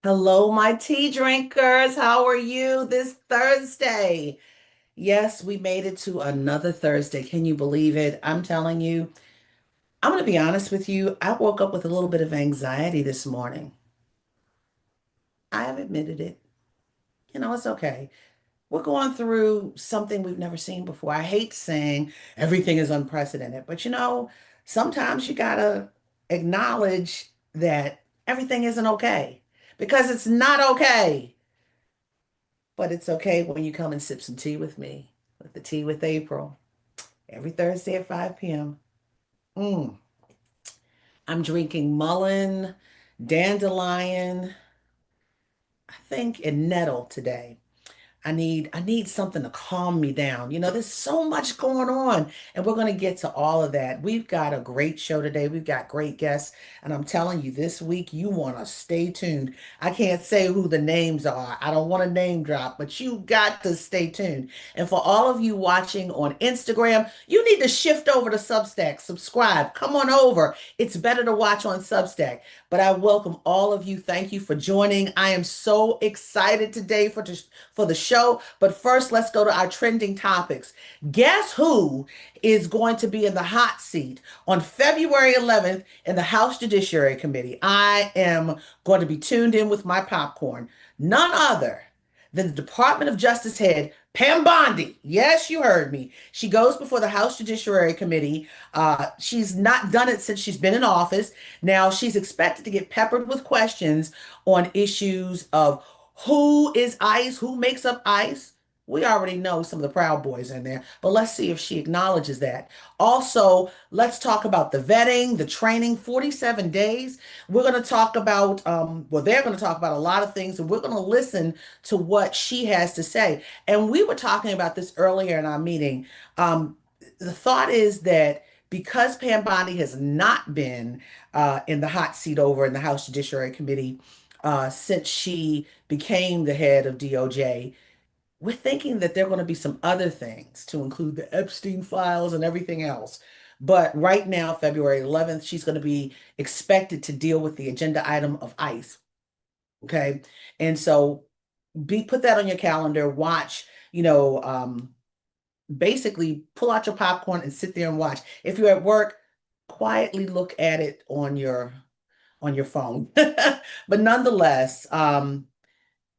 Hello, my tea drinkers. How are you this Thursday? Yes, we made it to another Thursday. Can you believe it? I'm telling you, I'm going to be honest with you. I woke up with a little bit of anxiety this morning. I have admitted it. It's okay. We're going through something we've never seen before. I hate saying everything is unprecedented, but sometimes you got to acknowledge that everything isn't okay because it's not okay. But it's okay when you come and sip some tea with me, with the tea with April, every Thursday at 5 p.m. Mm. I'm drinking mullein, dandelion, I think, and nettle today. I need something to calm me down. There's so much going on, and we're going to get to all of that. We've got a great show today. We've got great guests, and I'm telling you, this week you want to stay tuned. I can't say who the names are. I don't want to name drop, but you got to stay tuned. And for all of you watching on Instagram, you need to shift over to Substack, subscribe, come on over. It's better to watch on Substack. But I welcome all of you. Thank you for joining. I am so excited today for the show. But first, let's go to our trending topics. Guess who is going to be in the hot seat on February 11th in the House Judiciary Committee? I am going to be tuned in with my popcorn. None other than the Department of Justice head, Pam Bondi. Yes, you heard me. She goes before the House Judiciary Committee. She's not done it since she's been in office. Now she's expected to get peppered with questions on issues of who is ICE, who makes up ICE. We already know some of the Proud Boys in there, but let's see if she acknowledges that. Also, let's talk about the vetting, the training, 47 days. We're going to talk about, they're going to talk about a lot of things, and we're going to listen to what she has to say. And we were talking about this earlier in our meeting. The thought is that because Pam Bondi has not been in the hot seat over in the House Judiciary Committee since she became the head of DOJ, we're thinking that there are going to be some other things to include the Epstein files and everything else. But right now, February 11th, she's going to be expected to deal with the agenda item of ICE. Okay. And so put that on your calendar, watch, basically pull out your popcorn and sit there and watch. If you're at work, quietly look at it on your phone. But nonetheless,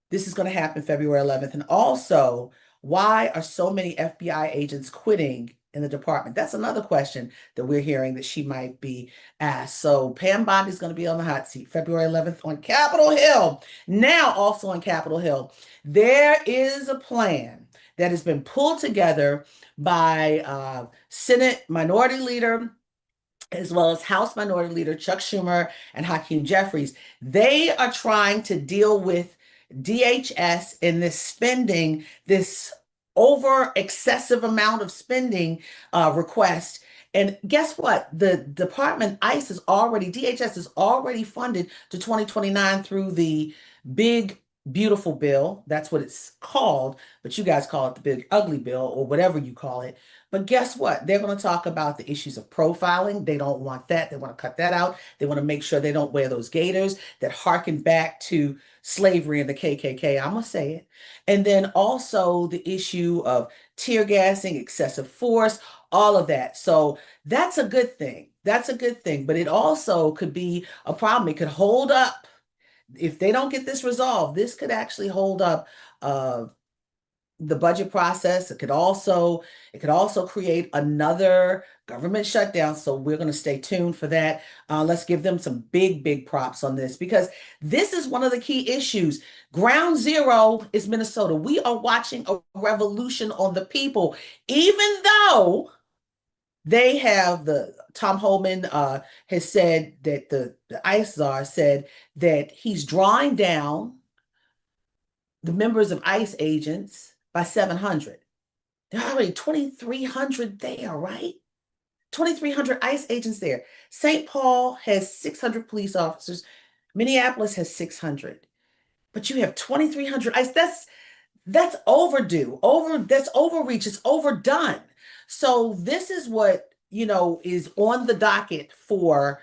this is going to happen February 11th. And also, why are so many FBI agents quitting in the department? That's another question that we're hearing that she might be asked. So Pam Bondi is going to be on the hot seat February 11th on Capitol Hill. Now, also on Capitol Hill, there is a plan that has been pulled together by Senate Minority Leader as well as House Minority Leader Chuck Schumer and Hakeem Jeffries. They are trying to deal with DHS in this spending, this over excessive amount of spending request. And guess what? The department, ICE is already, DHS is already funded to 2029 through the big, beautiful bill. That's what it's called, but you guys call it the big, ugly bill or whatever you call it. But guess what? They're going to talk about the issues of profiling. They don't want that. They want to cut that out. They want to make sure they don't wear those gaiters that harken back to slavery and the KKK. I'm going to say it. And then also the issue of tear gassing, excessive force, all of that. So that's a good thing. That's a good thing. But it also could be a problem. It could hold up. If they don't get this resolved, this could actually hold up the budget process. It could also create another government shutdown. So we're going to stay tuned for that. Let's give them some big, big props on this because this is one of the key issues. Ground zero is Minnesota. We are watching a revolution on the people, even though they have the Tom Homan has said that the ICE czar said that he's drawing down the members of ICE agents by 700. There are already 2,300 there, right? 2,300 ICE agents there. St. Paul has 600 police officers. Minneapolis has 600. But you have 2,300 ICE. That's overdue. That's overreach. It's overdone. So this is what, is on the docket for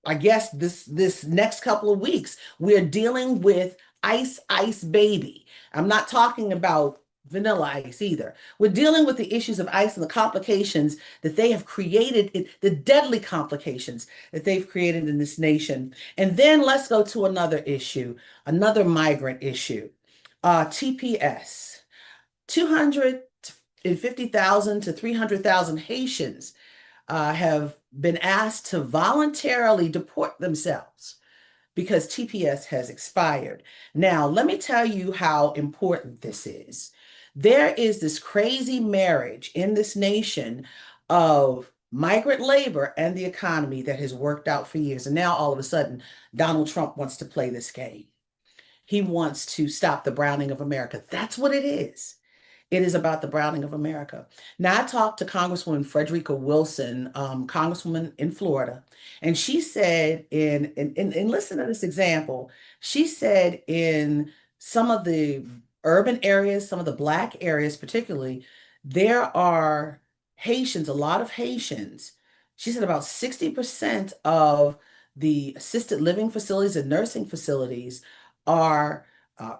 I guess this next couple of weeks, we're dealing with ice baby. I'm not talking about vanilla ice either. We're dealing with the issues of ice and the complications that they have created, the deadly complications that they've created in this nation. And then let's go to another issue, another migrant issue. TPS, 250,000 to 300,000 Haitians have been asked to voluntarily deport themselves because TPS has expired. Now, let me tell you how important this is. There is this crazy marriage in this nation of migrant labor and the economy that has worked out for years. And now all of a sudden, Donald Trump wants to play this game. He wants to stop the browning of America. That's what it is. It is about the browning of America. Now, I talked to Congresswoman Frederica Wilson, Congresswoman in Florida, and she said listen to this example. She said in some of the urban areas, some of the Black areas particularly, there are Haitians, a lot of Haitians. She said about 60% of the assisted living facilities and nursing facilities are uh,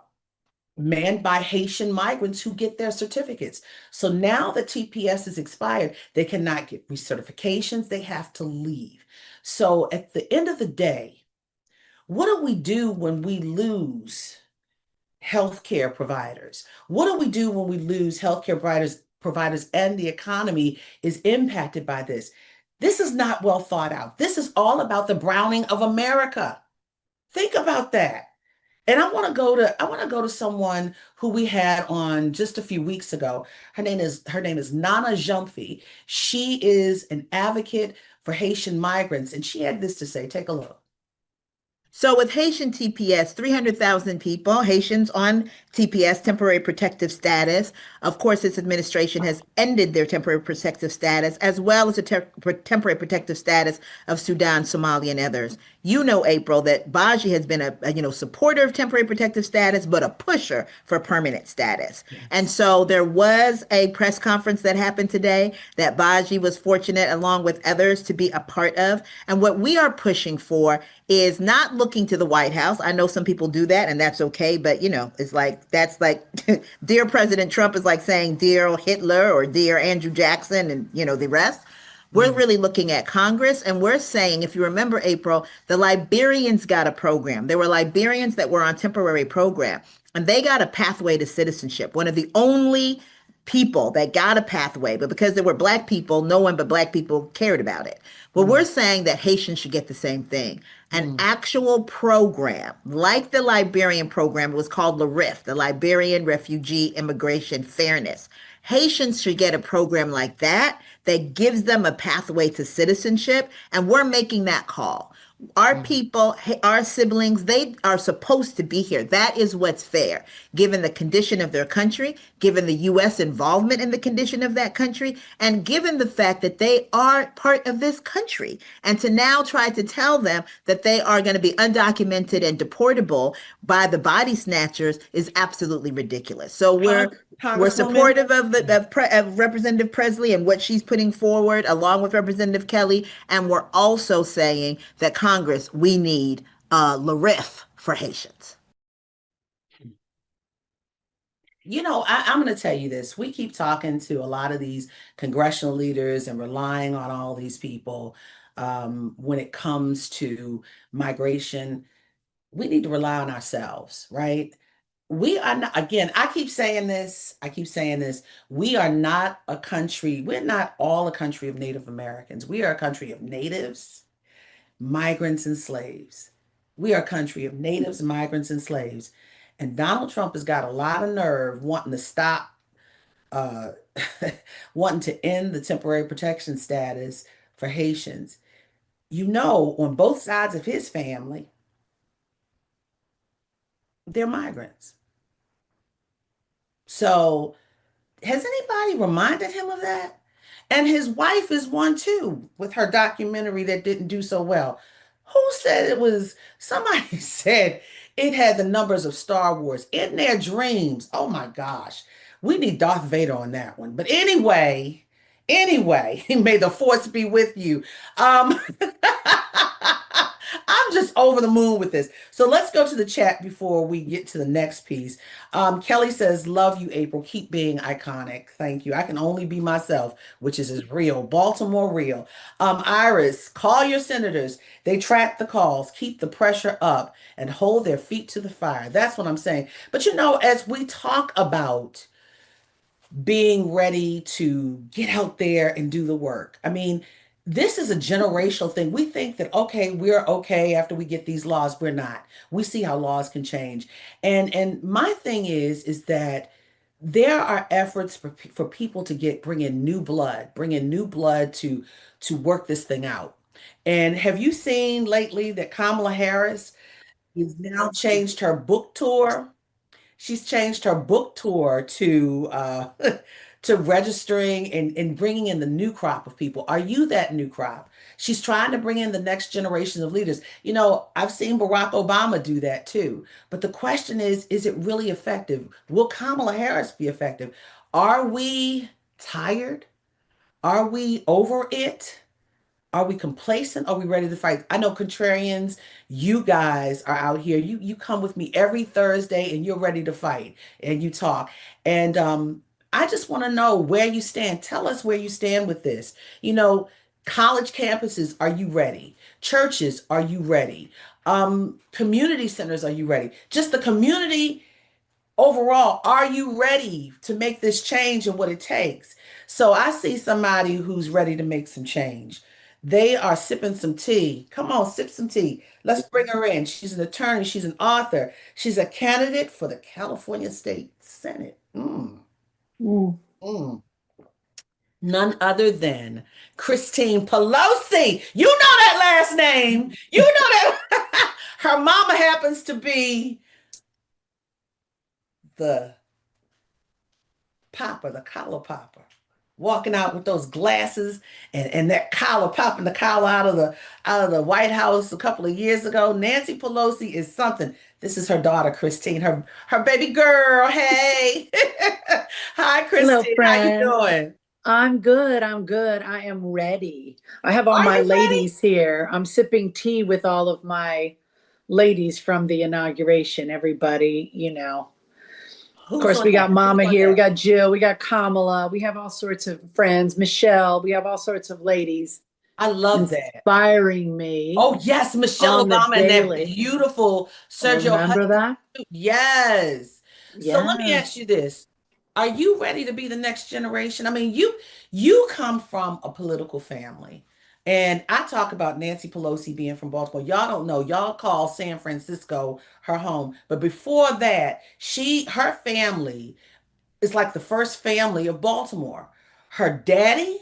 manned by Haitian migrants who get their certificates. So now that TPS is expired, they cannot get recertifications, they have to leave. So at the end of the day, what do we do when we lose healthcare providers? What do we do when we lose healthcare providers and the economy is impacted by this? This is not well thought out. This is all about the browning of America. Think about that. And I want to go to someone who we had on just a few weeks ago. Her name is Nana Gyamfi. She is an advocate for Haitian migrants, and she had this to say. Take a look. So with Haitian TPS, 300,000 people, Haitians on TPS, temporary protective status. Of course, this administration has ended their temporary protective status, as well as the temporary protective status of Sudan, Somalia, and others. You know, April, that BAJI has been a supporter of temporary protective status, but a pusher for permanent status. And Yes. so there was a press conference that happened today that BAJI was fortunate, along with others, to be a part of. And what we are pushing for is not looking to the White House. I know some people do that, and that's okay, but it's like that's like dear President Trump is like saying dear Hitler or dear Andrew Jackson and the rest. We're Mm, really looking at Congress, and we're saying, if you remember, April, the Liberians got a program. There were Liberians that were on temporary program, and they got a pathway to citizenship. One of the only people that got a pathway, but because there were Black people, no one but Black people cared about it. Well, we're mm, saying that Haitians should get the same thing. An mm, actual program, like the Liberian program, it was called LRIF, the Liberian Refugee Immigration Fairness. Haitians should get a program like that that gives them a pathway to citizenship, and we're making that call. Our mm, people, our siblings, they are supposed to be here. That is what's fair, given the condition of their country, given the U.S. involvement in the condition of that country, and given the fact that they are part of this country. And to now try to tell them that they are going to be undocumented and deportable by the body snatchers is absolutely ridiculous. So we're Congresswoman. supportive of Representative Presley and what she's putting forward, along with Representative Kelly, and we're also saying that Congress, we need LRIF for Haitians. I'm going to tell you this. We keep talking to a lot of these congressional leaders and relying on all these people when it comes to migration. We need to rely on ourselves, right? We are not, again, I keep saying this. We are not a country, we're not all a country of Native Americans. We are a country of natives, migrants, and slaves. We are a country of natives, migrants, and slaves. And Donald Trump has got a lot of nerve wanting to stop, uh, wanting to end the temporary protection status for Haitians. On both sides of his family, they're migrants. So, has anybody reminded him of that? And his wife is one too, with her documentary that didn't do so well. Who said it was? Somebody said it had the numbers of Star Wars in their dreams. Oh my gosh. We need Darth Vader on that one. But anyway, may the force be with you. Um, I'm just over the moon with this. So let's go to the chat before we get to the next piece. Kelly says, love you, April. Keep being iconic. Thank you. I can only be myself, which is real. Baltimore real. Iris, call your senators. They track the calls, keep the pressure up, and hold their feet to the fire. That's what I'm saying. But as we talk about being ready to get out there and do the work. I mean, this is a generational thing. We think that, okay, we're okay after we get these laws. We're not. We see how laws can change. And my thing is that there are efforts for people to bring in new blood to work this thing out. And have you seen lately that Kamala Harris has now changed her book tour? She's changed her book tour to to registering and bringing in the new crop of people. Are you that new crop? She's trying to bring in the next generation of leaders. I've seen Barack Obama do that too. But the question is it really effective? Will Kamala Harris be effective? Are we tired? Are we over it? Are we complacent? Are we ready to fight? I know contrarians, you guys are out here. You come with me every Thursday and you're ready to fight and you talk. And I just want to know where you stand. Tell us where you stand with this. College campuses, are you ready? Churches, are you ready? Community centers, are you ready? Just the community overall, are you ready to make this change and what it takes? So I see somebody who's ready to make some change. They are sipping some tea. Come on, sip some tea. Let's bring her in. She's an attorney, she's an author, she's a candidate for the California State Senate. Mm. Mm. None other than Christine Pelosi. You know that last name. You know that. Her mama happens to be the Papa, the collar popper, walking out with those glasses and that collar popping the collar out of the White House a couple of years ago. Nancy Pelosi is something. This is her daughter, Christine, her baby girl. Hey. Hi, Hello, Christine. How you friend. doing? I'm good. I'm good. I am ready. I have all Are my you ready? ladies here. I'm sipping tea with all of my ladies from the inauguration. Everybody, Of Who's course, on we got that? Who's Mama on here. We that? got Jill. We got Kamala. We have all sorts of friends. Michelle. We have all sorts of ladies I love that. inspiring me Oh, yes, Michelle on the Obama and that daily. beautiful Sergio Remember Hudson. that? Yes. So let me ask Yes. you this. Are you ready to be the next generation? I mean, you come from a political family. And I talk about Nancy Pelosi being from Baltimore. Y'all don't know. Y'all call San Francisco her home. But before that, her family is like the first family of Baltimore. Her daddy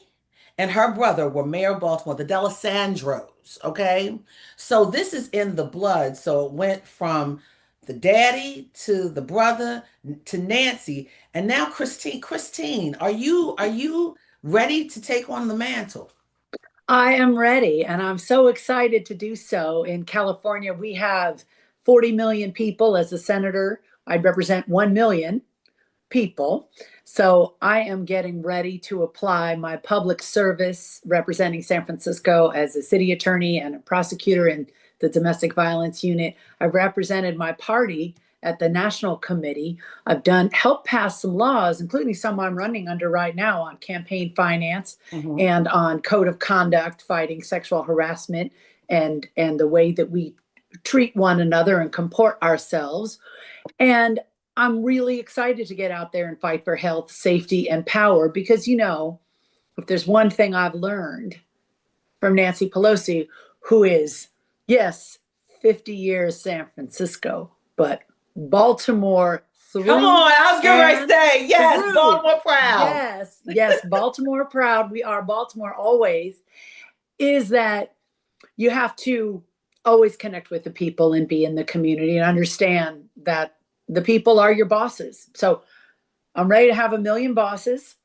and her brother were mayor of Baltimore, the D'Alessandros. Okay. So this is in the blood. So it went from the daddy to the brother to Nancy. And now Christine. Christine, are you ready to take on the mantle? I am ready, and I'm so excited to do so. In California, we have 40 million people. As a senator, I represent 1 million people. So I am getting ready to apply my public service representing San Francisco as a city attorney and a prosecutor in the domestic violence unit. I've represented my party at the national committee. I've helped pass some laws, including some I'm running under right now on campaign finance Mhm. and on code of conduct, fighting sexual harassment and the way that we treat one another and comport ourselves. And I'm really excited to get out there and fight for health, safety, and power because, if there's one thing I've learned from Nancy Pelosi, who is, yes, 50 years San Francisco, but Baltimore Come through on. I was getting ready to and say, yes, through. Baltimore proud. Yes, yes, Baltimore proud. We are Baltimore always. Is that you have to always connect with the people and be in the community and understand that the people are your bosses. So I'm ready to have 1 million bosses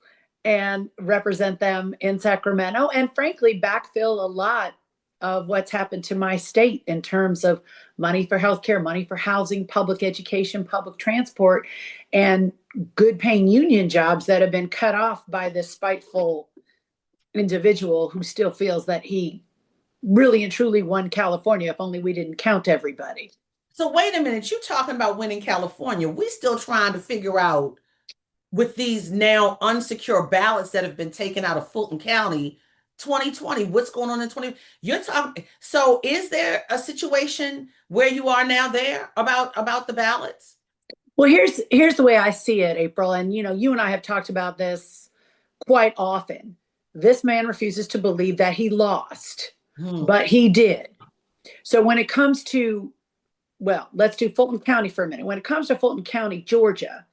and represent them in Sacramento and frankly backfill a lot of what's happened to my state in terms of money for healthcare, money for housing, public education, public transport, and good paying union jobs that have been cut off by this spiteful individual who still feels that he really and truly won California, if only we didn't count everybody. So wait a minute, you talking about winning California. We still trying to figure out with these now unsecure ballots that have been taken out of Fulton County, 2020, what's going on in 20? You're talking, so is there a situation where you are now there about the ballots? Well, here's the way I see it, April, and you and I have talked about this quite often. This man refuses to believe that he lost, but he did. So when it comes to, well, let's do Fulton County for a minute. When it comes to Fulton County, Georgia,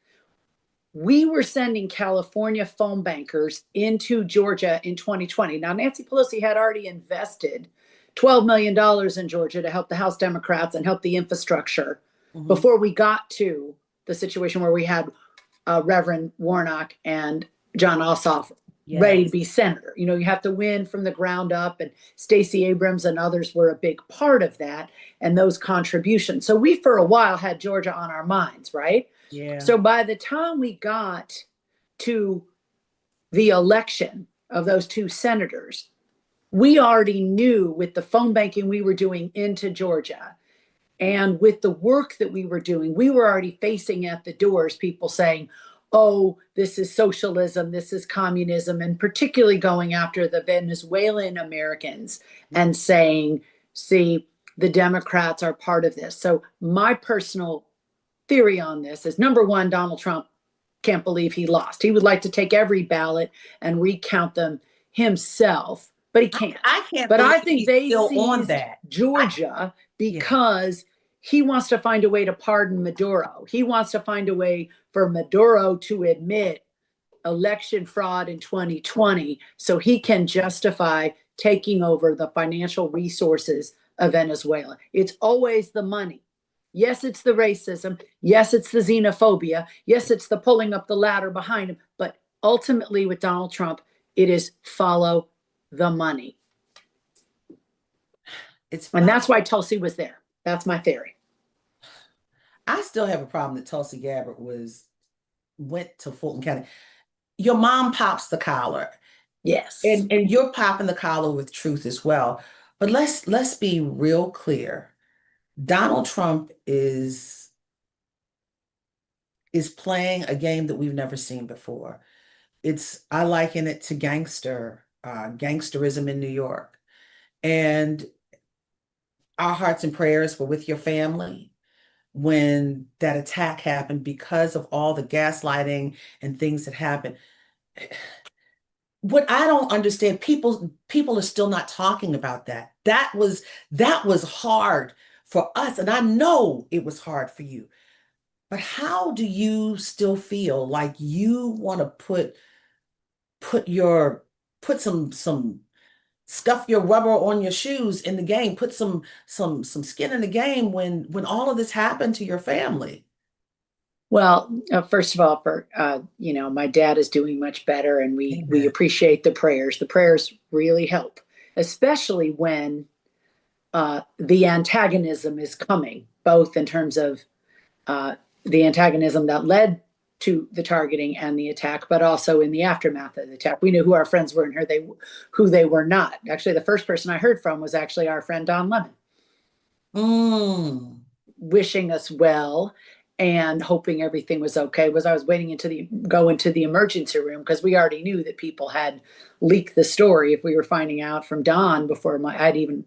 we were sending California phone bankers into Georgia in 2020. Now, Nancy Pelosi had already invested $12 million in Georgia to help the House Democrats and help the infrastructure before we got to the situation where we had Reverend Warnock and John Ossoff ready to be senator. You have to win from the ground up, and Stacey Abrams and others were a big part of that and those contributions. So we, for a while, had Georgia on our minds, right? Yeah. So by the time we got to the election of those two senators, we already knew with the phone banking we were doing into Georgia and with the work that we were doing, we were already facing at the doors people saying, oh, this is socialism, this is communism, and particularly going after the Venezuelan Americans and saying, see, the Democrats are part of this. So my personal theory on this is, number one, Donald Trump can't believe he lost. He would like to take every ballot and recount them himself, but he can't. I can't. But I think they on seized that Georgia because he wants to find a way to pardon Maduro. He wants to find a way for Maduro to admit election fraud in 2020 so he can justify taking over the financial resources of Venezuela. It's always the money. Yes, it's the racism. Yes, it's the xenophobia. Yes, it's the pulling up the ladder behind him. But ultimately, with Donald Trump, it is follow the money. And that's why Tulsi was there. That's my theory. I still have a problem that Tulsi Gabbard went to Fulton County. Your mom pops the collar. Yes. And you're popping the collar with truth as well. But let's be real clear. Donald Trump is playing a game that we've never seen before. I liken it to gangsterism in New York. And our hearts and prayers were with your family when that attack happened because of all the gaslighting and things that happened. What I don't understand, people are still not talking about that. That was hard for us, and I know it was hard for you. But how do you still feel like you want to put some scuff your rubber on your shoes in the game, put some skin in the game when all of this happened to your family? Well, first of all, my dad is doing much better, and we appreciate the prayers. The prayers really help, especially when the antagonism is coming, both in terms of the antagonism that led to the targeting and the attack, but also in the aftermath of the attack. We knew who our friends were and who they were not. Actually, the first person I heard from was actually our friend Don Lemon, wishing us well and hoping everything was okay. I was waiting go into the emergency room because we already knew that people had leaked the story if we were finding out from Don before I'd even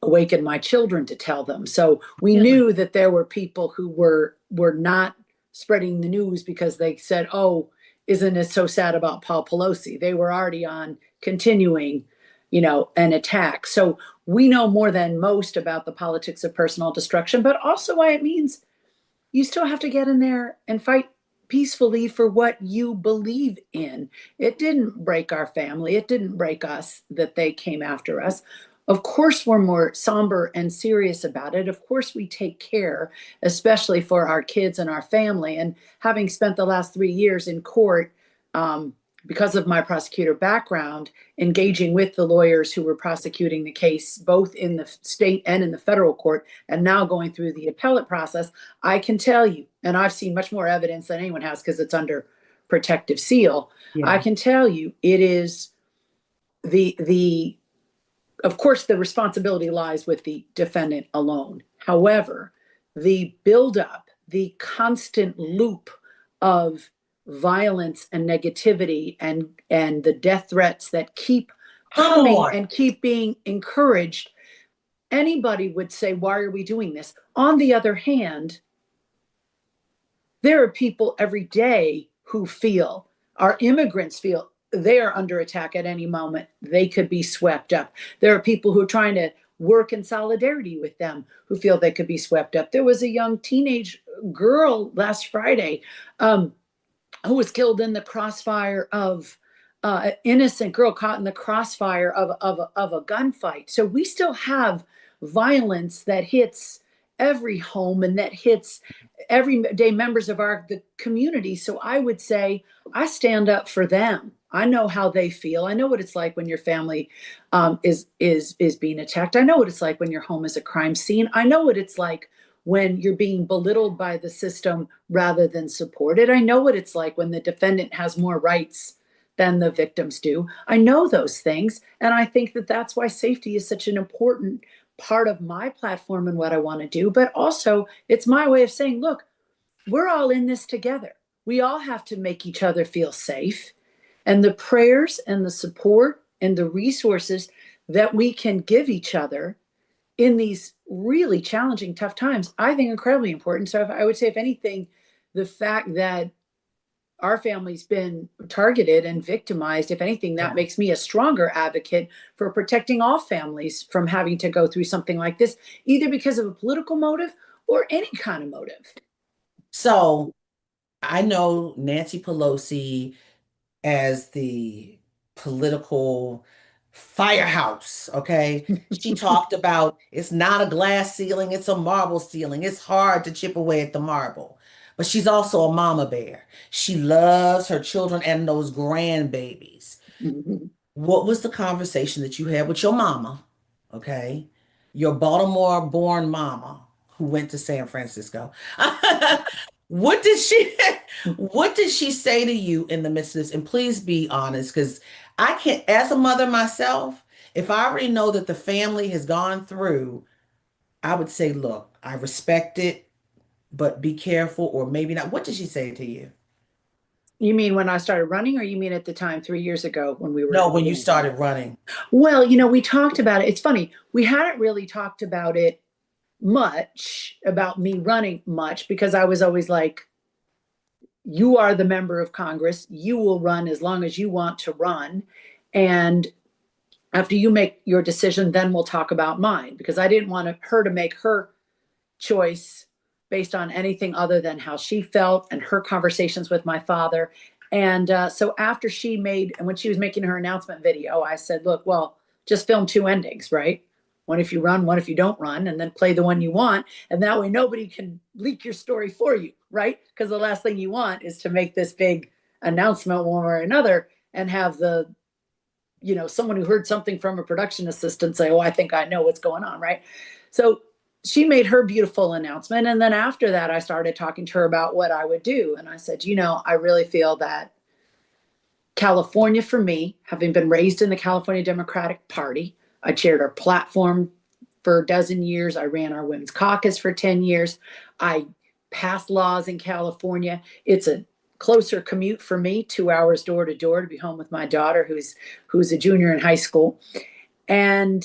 awakened my children to tell them. So we knew that there were people who were not spreading the news because they said, oh, isn't it so sad about Paul Pelosi? They were already on continuing, an attack. So we know more than most about the politics of personal destruction, but also why it means you still have to get in there and fight peacefully for what you believe in. It didn't break our family. It didn't break us that they came after us. Of course, we're more somber and serious about it. Of course, we take care, especially for our kids and our family. And having spent the last 3 years in court, because of my prosecutor background, engaging with the lawyers who were prosecuting the case, both in the state and in the federal court, and now going through the appellate process, I can tell you, and I've seen much more evidence than anyone has because it's under protective seal. I can tell you it is the of course, the responsibility lies with the defendant alone. However, the buildup, the constant loop of violence and negativity and the death threats that keep coming and keep being encouraged, anybody would say, why are we doing this? On the other hand, there are people every day who feel, our immigrants feel, they are under attack at any moment. They could be swept up. There are people who are trying to work in solidarity with them who feel they could be swept up. There was a young teenage girl last Friday who was killed in the crossfire of an innocent girl caught in the crossfire of a gunfight. So we still have violence that hits every home and that hits everyday members of the community. So I would say I stand up for them. I know how they feel. I know what it's like when your family is being attacked. I know what it's like when your home is a crime scene. I know what it's like when you're being belittled by the system rather than supported. I know what it's like when the defendant has more rights than the victims do. I know those things. And I think that that's why safety is such an important part of my platform and what I want to do. But also, it's my way of saying, look, we're all in this together. We all have to make each other feel safe. And the prayers and the support and the resources that we can give each other in these really challenging, tough times, I think incredibly important. So I would say, if anything, the fact that our family's been targeted and victimized, if anything, that makes me a stronger advocate for protecting all families from having to go through something like this, either because of a political motive or any kind of motive. So I know Nancy Pelosi as the political firehouse, okay? She talked about it's not a glass ceiling, it's a marble ceiling. It's hard to chip away at the marble. But she's also a mama bear. She loves her children and those grandbabies. Mm-hmm. What was the conversation that you had with your mama, okay? Your Baltimore-born mama who went to San Francisco. What did she what did she say to you in the midst of this? And please be honest, because I can't, as a mother myself, if I already know that the family has gone through, I would say, look, I respect it, but be careful, or maybe not. What did she say to you? You mean when I started running, or you mean at the time 3 years ago when we were No, when you doing something? started running. Well, we talked about it. It's funny. We hadn't really talked about it much, about me running much, because I was always like, you are the member of Congress. You will run as long as you want to run. And after you make your decision, then we'll talk about mine, because I didn't want her to make her choice based on anything other than how she felt and her conversations with my father. And so after and when she was making her announcement video, I said, look, well, just film two endings, right? One if you run, one if you don't run, and then play the one you want. And that way nobody can leak your story for you, right? Because the last thing you want is to make this big announcement one way or another and have someone who heard something from a production assistant say, oh, I think I know what's going on, right? So she made her beautiful announcement. And then after that, I started talking to her about what I would do. And I said, I really feel that California, for me, having been raised in the California Democratic Party, I chaired our platform for a dozen years. I ran our women's caucus for 10 years. I passed laws in California. It's a closer commute for me, 2 hours door to door, to be home with my daughter, who's a junior in high school. And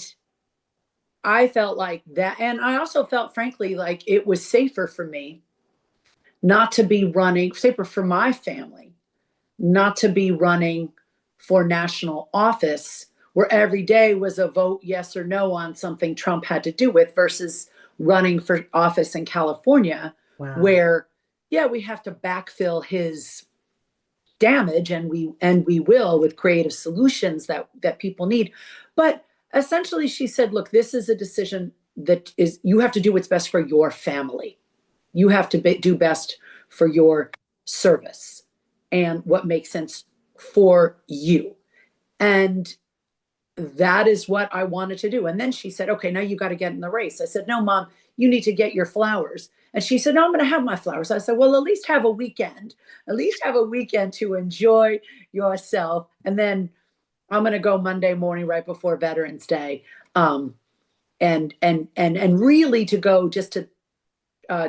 I felt like that. And I also felt, frankly, like it was safer for me not to be running, safer for my family, not to be running for national office, where every day was a vote yes or no on something Trump had to do with, versus running for office in California, Wow. where, yeah, we have to backfill his damage, and we will, with creative solutions that people need. But essentially she said, look, this is a decision that is, you have to do what's best for your family. You have to do best for your service and what makes sense for you. And that is what I wanted to do. And then she said, okay, now you got to get in the race. I said, no, Mom, you need to get your flowers. And she said, no, I'm going to have my flowers. I said, well, at least have a weekend. At least have a weekend to enjoy yourself. And then I'm going to go Monday morning right before Veterans Day. um, and really to go just to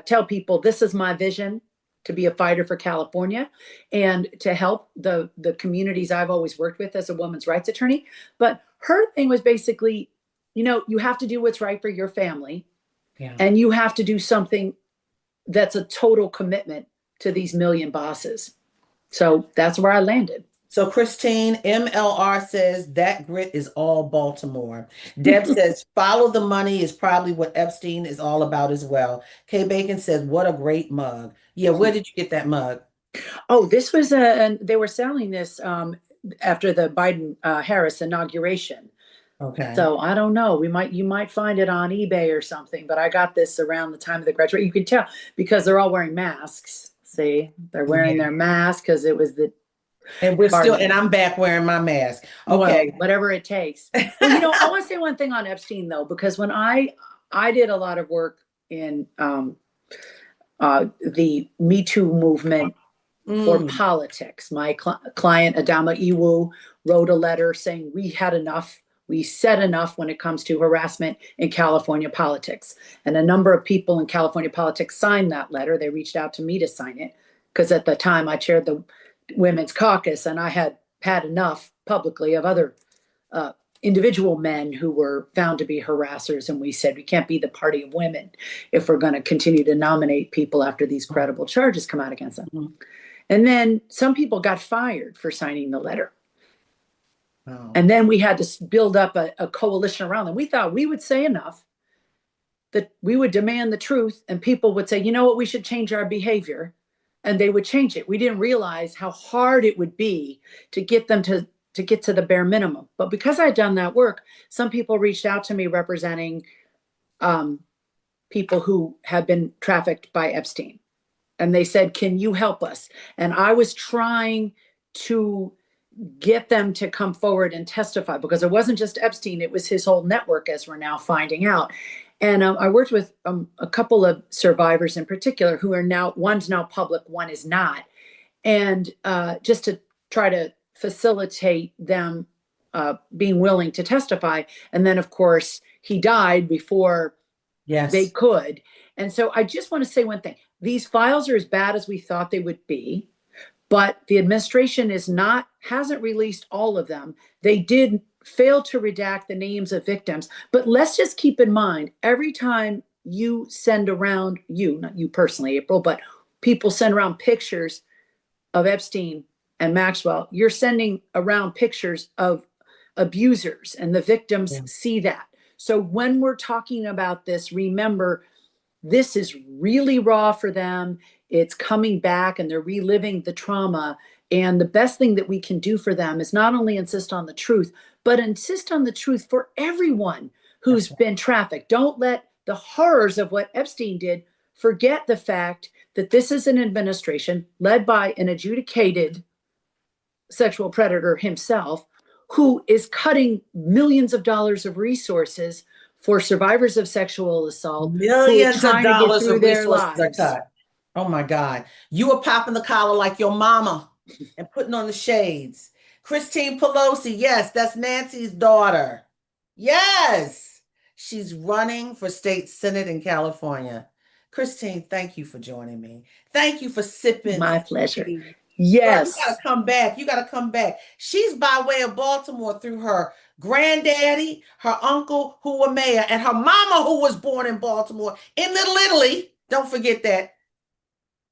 tell people this is my vision to be a fighter for California and to help the communities I've always worked with as a women's rights attorney. But her thing was basically, you have to do what's right for your family, and you have to do something that's a total commitment to these million bosses. So that's where I landed. So Christine, MLR says that grit is all Baltimore. Deb says follow the money is probably what Epstein is all about as well. Kay Bacon says, what a great mug. Yeah, where did you get that mug? Oh, this was they were selling this after the Biden Harris inauguration. Okay. So I don't know. You might find it on eBay or something, but I got this around the time of the graduation. You can tell because they're all wearing masks. See, they're wearing their mask because it was the and I'm back wearing my mask. Okay. Well, whatever it takes. Well, I want to say one thing on Epstein though, because when I did a lot of work in the Me Too movement for politics. My client, Adama Iwu, wrote a letter saying we had enough. We said enough when it comes to harassment in California politics. And a number of people in California politics signed that letter. They reached out to me to sign it because at the time I chaired the Women's Caucus and I had had enough publicly of other individual men who were found to be harassers. And we said we can't be the party of women if we're going to continue to nominate people after these credible charges come out against them. Mm-hmm. And then some people got fired for signing the letter. Oh. And then we had to build up a coalition around them. We thought we would say enough, that we would demand the truth, and people would say, you know what, we should change our behavior, and they would change it. We didn't realize how hard it would be to get them to get to the bare minimum. But because I'd done that work, some people reached out to me representing people who had been trafficked by Epstein. And they said, can you help us? And I was trying to get them to come forward and testify because it wasn't just Epstein, it was his whole network, as we're now finding out. And I worked with a couple of survivors in particular who are now, one's now public, one is not. And just to try to facilitate them being willing to testify. And then, of course, he died before they could. And so I just want to say one thing. These files are as bad as we thought they would be, but the administration hasn't released all of them. They did fail to redact the names of victims, but let's just keep in mind, every time you send around, not you personally, April, but people send around pictures of Epstein and Maxwell, you're sending around pictures of abusers, and the victims see that. So when we're talking about this, remember, this is really raw for them. It's coming back and they're reliving the trauma. And the best thing that we can do for them is not only insist on the truth, but insist on the truth for everyone who's been trafficked. Don't let the horrors of what Epstein did forget the fact that this is an administration led by an adjudicated sexual predator himself, who is cutting millions of dollars of resources for survivors of sexual assault. Millions of dollars of resources are cut. Oh my God. You were popping the collar like your mama and putting on the shades. Christine Pelosi, yes, that's Nancy's daughter. Yes, she's running for state senate in California. Christine, thank you for joining me. Thank you for sipping. My pleasure. Yes. Girl, you gotta come back. You gotta come back. She's by way of Baltimore through her granddaddy, her uncle who were mayor, and her mama who was born in Baltimore in Little Italy. Don't forget that.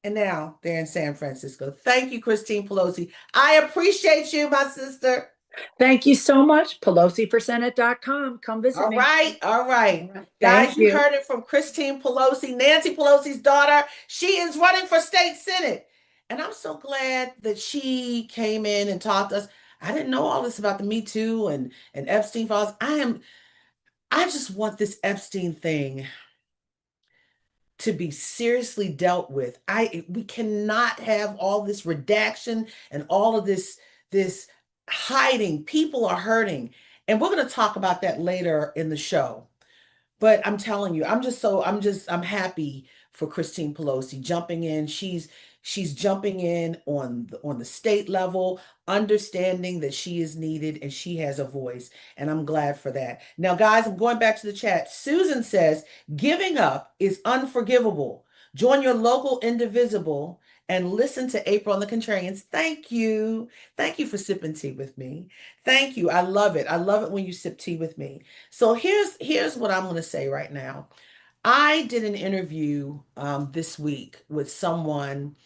And now they're in San Francisco. Thank you, Christine Pelosi. I appreciate you, my sister. Thank you so much. PelosiForSenate.com. Come visit me. All right. Guys, you heard it from Christine Pelosi, Nancy Pelosi's daughter. She is running for state senate. And I'm so glad that she came in and talked to us. I didn't know all this about the Me Too and Epstein files. I just want this Epstein thing to be seriously dealt with. We cannot have all this redaction and all of this hiding. People are hurting. And we're going to talk about that later in the show. But I'm telling you, I'm happy for Christine Pelosi, jumping in. She's jumping in on the state level, understanding that she is needed and she has a voice. And I'm glad for that. Now, guys, I'm going back to the chat. Susan says, giving up is unforgivable. Join your local indivisible and listen to April and the Contrarians. Thank you. Thank you for sipping tea with me. Thank you. I love it. I love it when you sip tea with me. So here's what I'm going to say right now. I did an interview this week with someone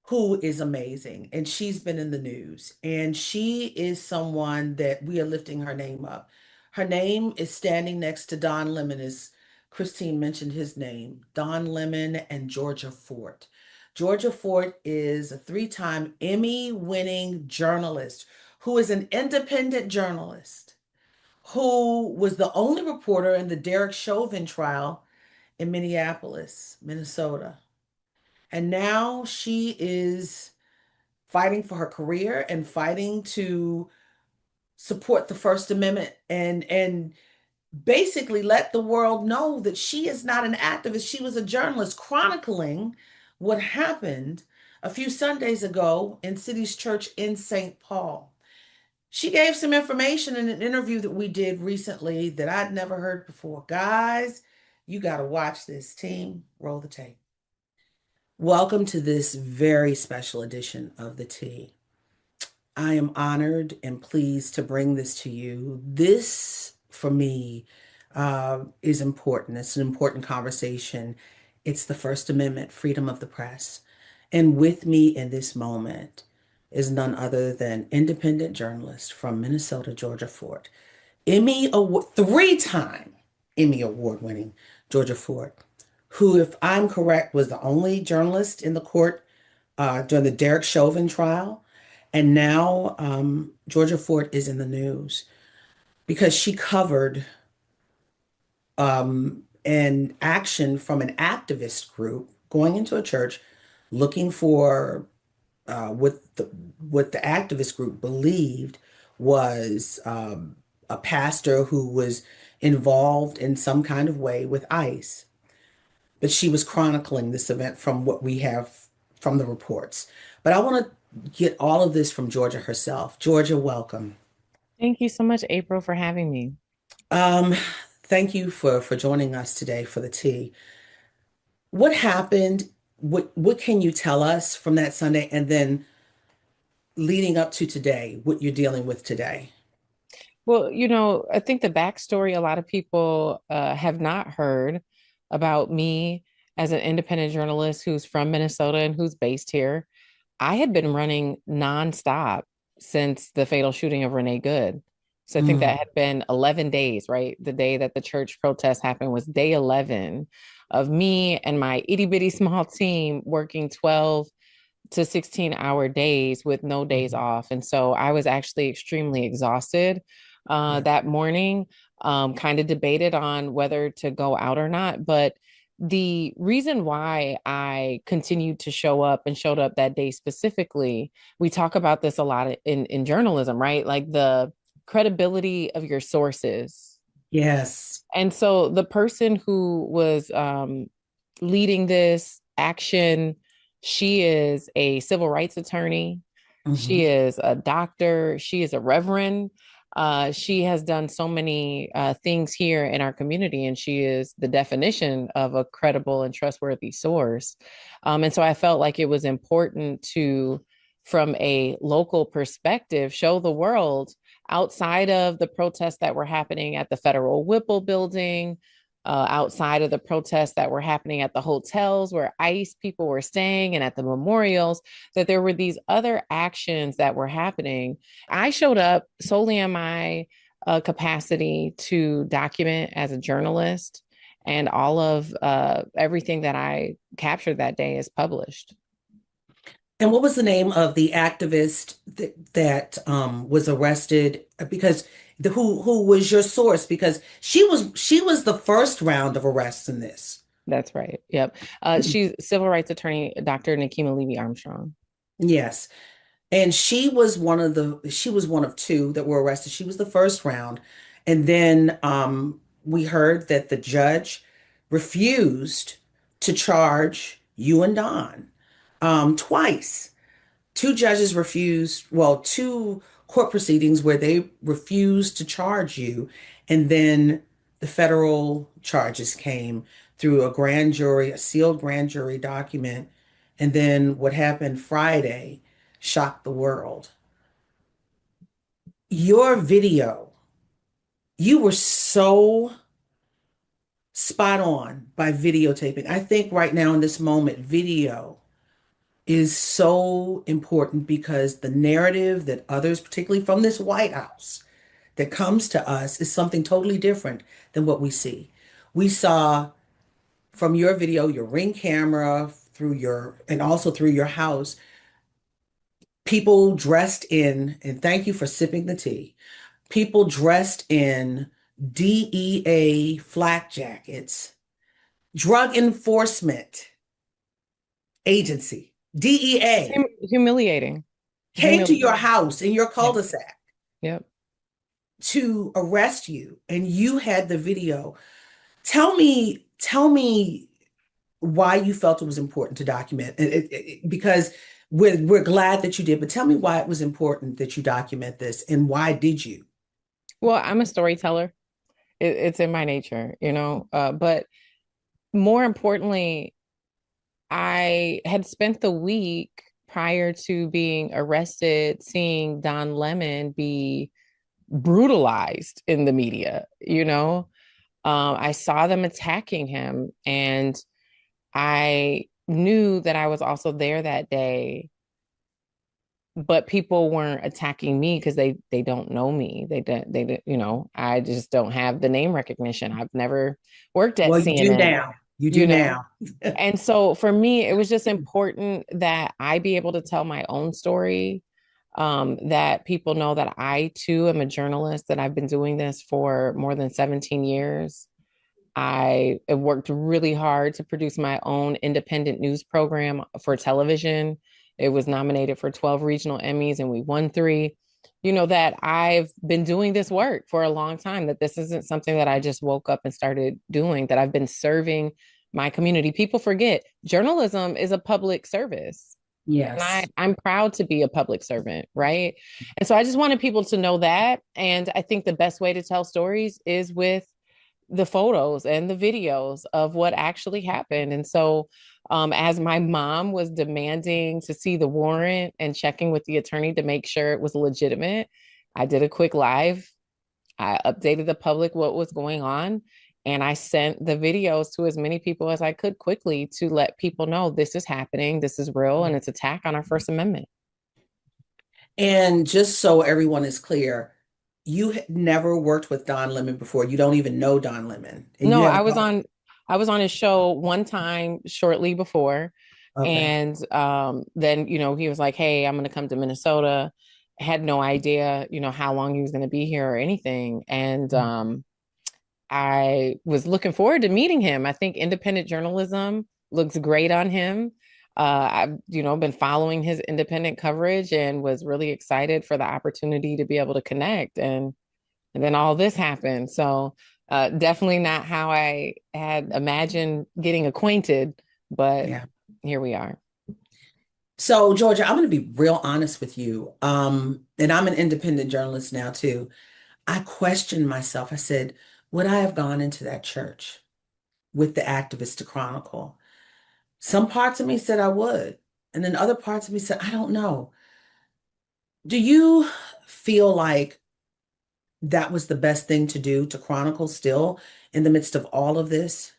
who is amazing, and she's been in the news, and she is someone that we are lifting her name up. Her name is standing next to Don Lemon, as Christine mentioned his name, Don Lemon and Georgia Fort. Georgia Fort is a three-time Emmy-winning journalist who is an independent journalist who was the only reporter in the Derek Chauvin trial in Minneapolis, Minnesota. And now she is fighting for her career and fighting to support the First Amendment and basically let the world know that she is not an activist. She was a journalist chronicling what happened a few Sundays ago in City's Church in St. Paul. She gave some information in an interview that we did recently that I'd never heard before. Guys, you got to watch this. Team, roll the tape. Welcome to this very special edition of The Tea. I am honored and pleased to bring this to you. This, for me, is important. It's an important conversation. It's the First Amendment, freedom of the press. And with me in this moment is none other than independent journalist from Minnesota, Georgia Fort, Emmy Award, three-time Emmy Award-winning Georgia Fort, who, if I'm correct, was the only journalist in the court during the Derek Chauvin trial. And now Georgia Fort is in the news because she covered an action from an activist group going into a church looking for what the activist group believed was a pastor who was involved in some kind of way with ICE. But she was chronicling this event from what we have from the reports. But I want to get all of this from Georgia herself. Georgia, welcome. Thank you so much, April, for having me. Um, Thank you for joining us today for the tea. What happened? What can you tell us from that Sunday and then leading up to today, what you're dealing with today? Well, I think the backstory, a lot of people have not heard about me as an independent journalist who's from Minnesota and who's based here. I had been running nonstop since the fatal shooting of Renee Good. So I think Mm, that had been 11 days, right? The day that the church protest happened was day 11 of me and my itty bitty small team working 12 to 16-hour days with no days mhm. off. And so I was actually extremely exhausted Yeah. that morning, kind of debated on whether to go out or not. But the reason why I continued to show up and showed up that day specifically, we talk about this a lot in journalism, right? Like the credibility of your sources. Yes. And so the person who was leading this action, she is a civil rights attorney. She Hmm. is a doctor. She is a reverend. She has done so many things here in our community, and she is the definition of a credible and trustworthy source. And so I felt like it was important to, from a local perspective, show the world outside of the protests that were happening at the Federal Whipple building, outside of the protests that were happening at the hotels where ICE people were staying and at the memorials, that there were these other actions that were happening. I showed up solely in my capacity to document as a journalist, and all of everything that I captured that day is published. And what was the name of the activist that was arrested? Because who was your source? Because she was the first round of arrests in this. That's right. Yep. She's civil rights attorney, Dr. Nikema Levy Armstrong. Yes. And she was one of two that were arrested. She was the first round. And then we heard that the judge refused to charge you and Don twice. Two judges refused, well, two court proceedings where they refused to charge you. And then the federal charges came through a grand jury, a sealed grand jury document. And then what happened Friday shocked the world. Your video, you were so spot on by videotaping. I think right now in this moment, video is so important because the narrative that others, particularly from this White House, that comes to us is something totally different than what we see. We saw from your video, your Ring camera, through your, and also through your house, people dressed in, and thank you for sipping the tea, people dressed in DEA flak jackets, Drug Enforcement Agency, DEA, Humiliating. came to your house in your Yeah. cul-de-sac Yep. to arrest you, and you had the video. Tell me why you felt it was important to document. Because we're glad that you did, but tell me why it was important that you document this, and why did you? Well, I'm a storyteller. It's in my nature, but more importantly, I had spent the week prior to being arrested seeing Don Lemon be brutalized in the media. I saw them attacking him, and I knew that I was also there that day, but people weren't attacking me because they don't know me. I just don't have the name recognition. I've never worked at Well, you do CNN, now. You do you know. now. And so for me, it was just important that I be able to tell my own story, that people know that I too am a journalist, that I've been doing this for more than 17 years. I have worked really hard to produce my own independent news program for television. It was nominated for 12 regional Emmys and we won 3. That I've been doing this work for a long time, that this isn't something that I just woke up and started doing, that I've been serving my community. People forget journalism is a public service. And Yes. I'm proud to be a public servant, right? And so I just wanted people to know that. And I think the best way to tell stories is with the photos and the videos of what actually happened. And so, as my mom was demanding to see the warrant and checking with the attorney to make sure it was legitimate, I did a quick live. I updated the public what was going on. And I sent the videos to as many people as I could quickly to let people know this is happening, this is real, and it's an attack on our First Amendment. And just so everyone is clear, you had never worked with Don Lemon before. You don't even know Don Lemon. And you No, have I was on his show one time shortly before. okay. And then, he was like, hey, I'm going to come to Minnesota. I had no idea, how long he was going to be here or anything. And I was looking forward to meeting him. I think independent journalism looks great on him. I've, been following his independent coverage and was really excited for the opportunity to be able to connect. And then all this happened. So definitely not how I had imagined getting acquainted, but Yeah. here we are. So, Georgia, I'm going to be real honest with you. And I'm an independent journalist now too. I questioned myself. I said, would I have gone into that church with the activists to chronicle? Some parts of me said I would. And then other parts of me said, I don't know. Do you feel like that was the best thing to do to chronicle still in the midst of all of this?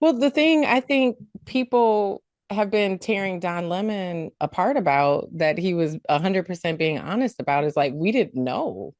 Well, the thing I think people have been tearing Don Lemon apart about, that he was 100% being honest about, is like, we didn't know.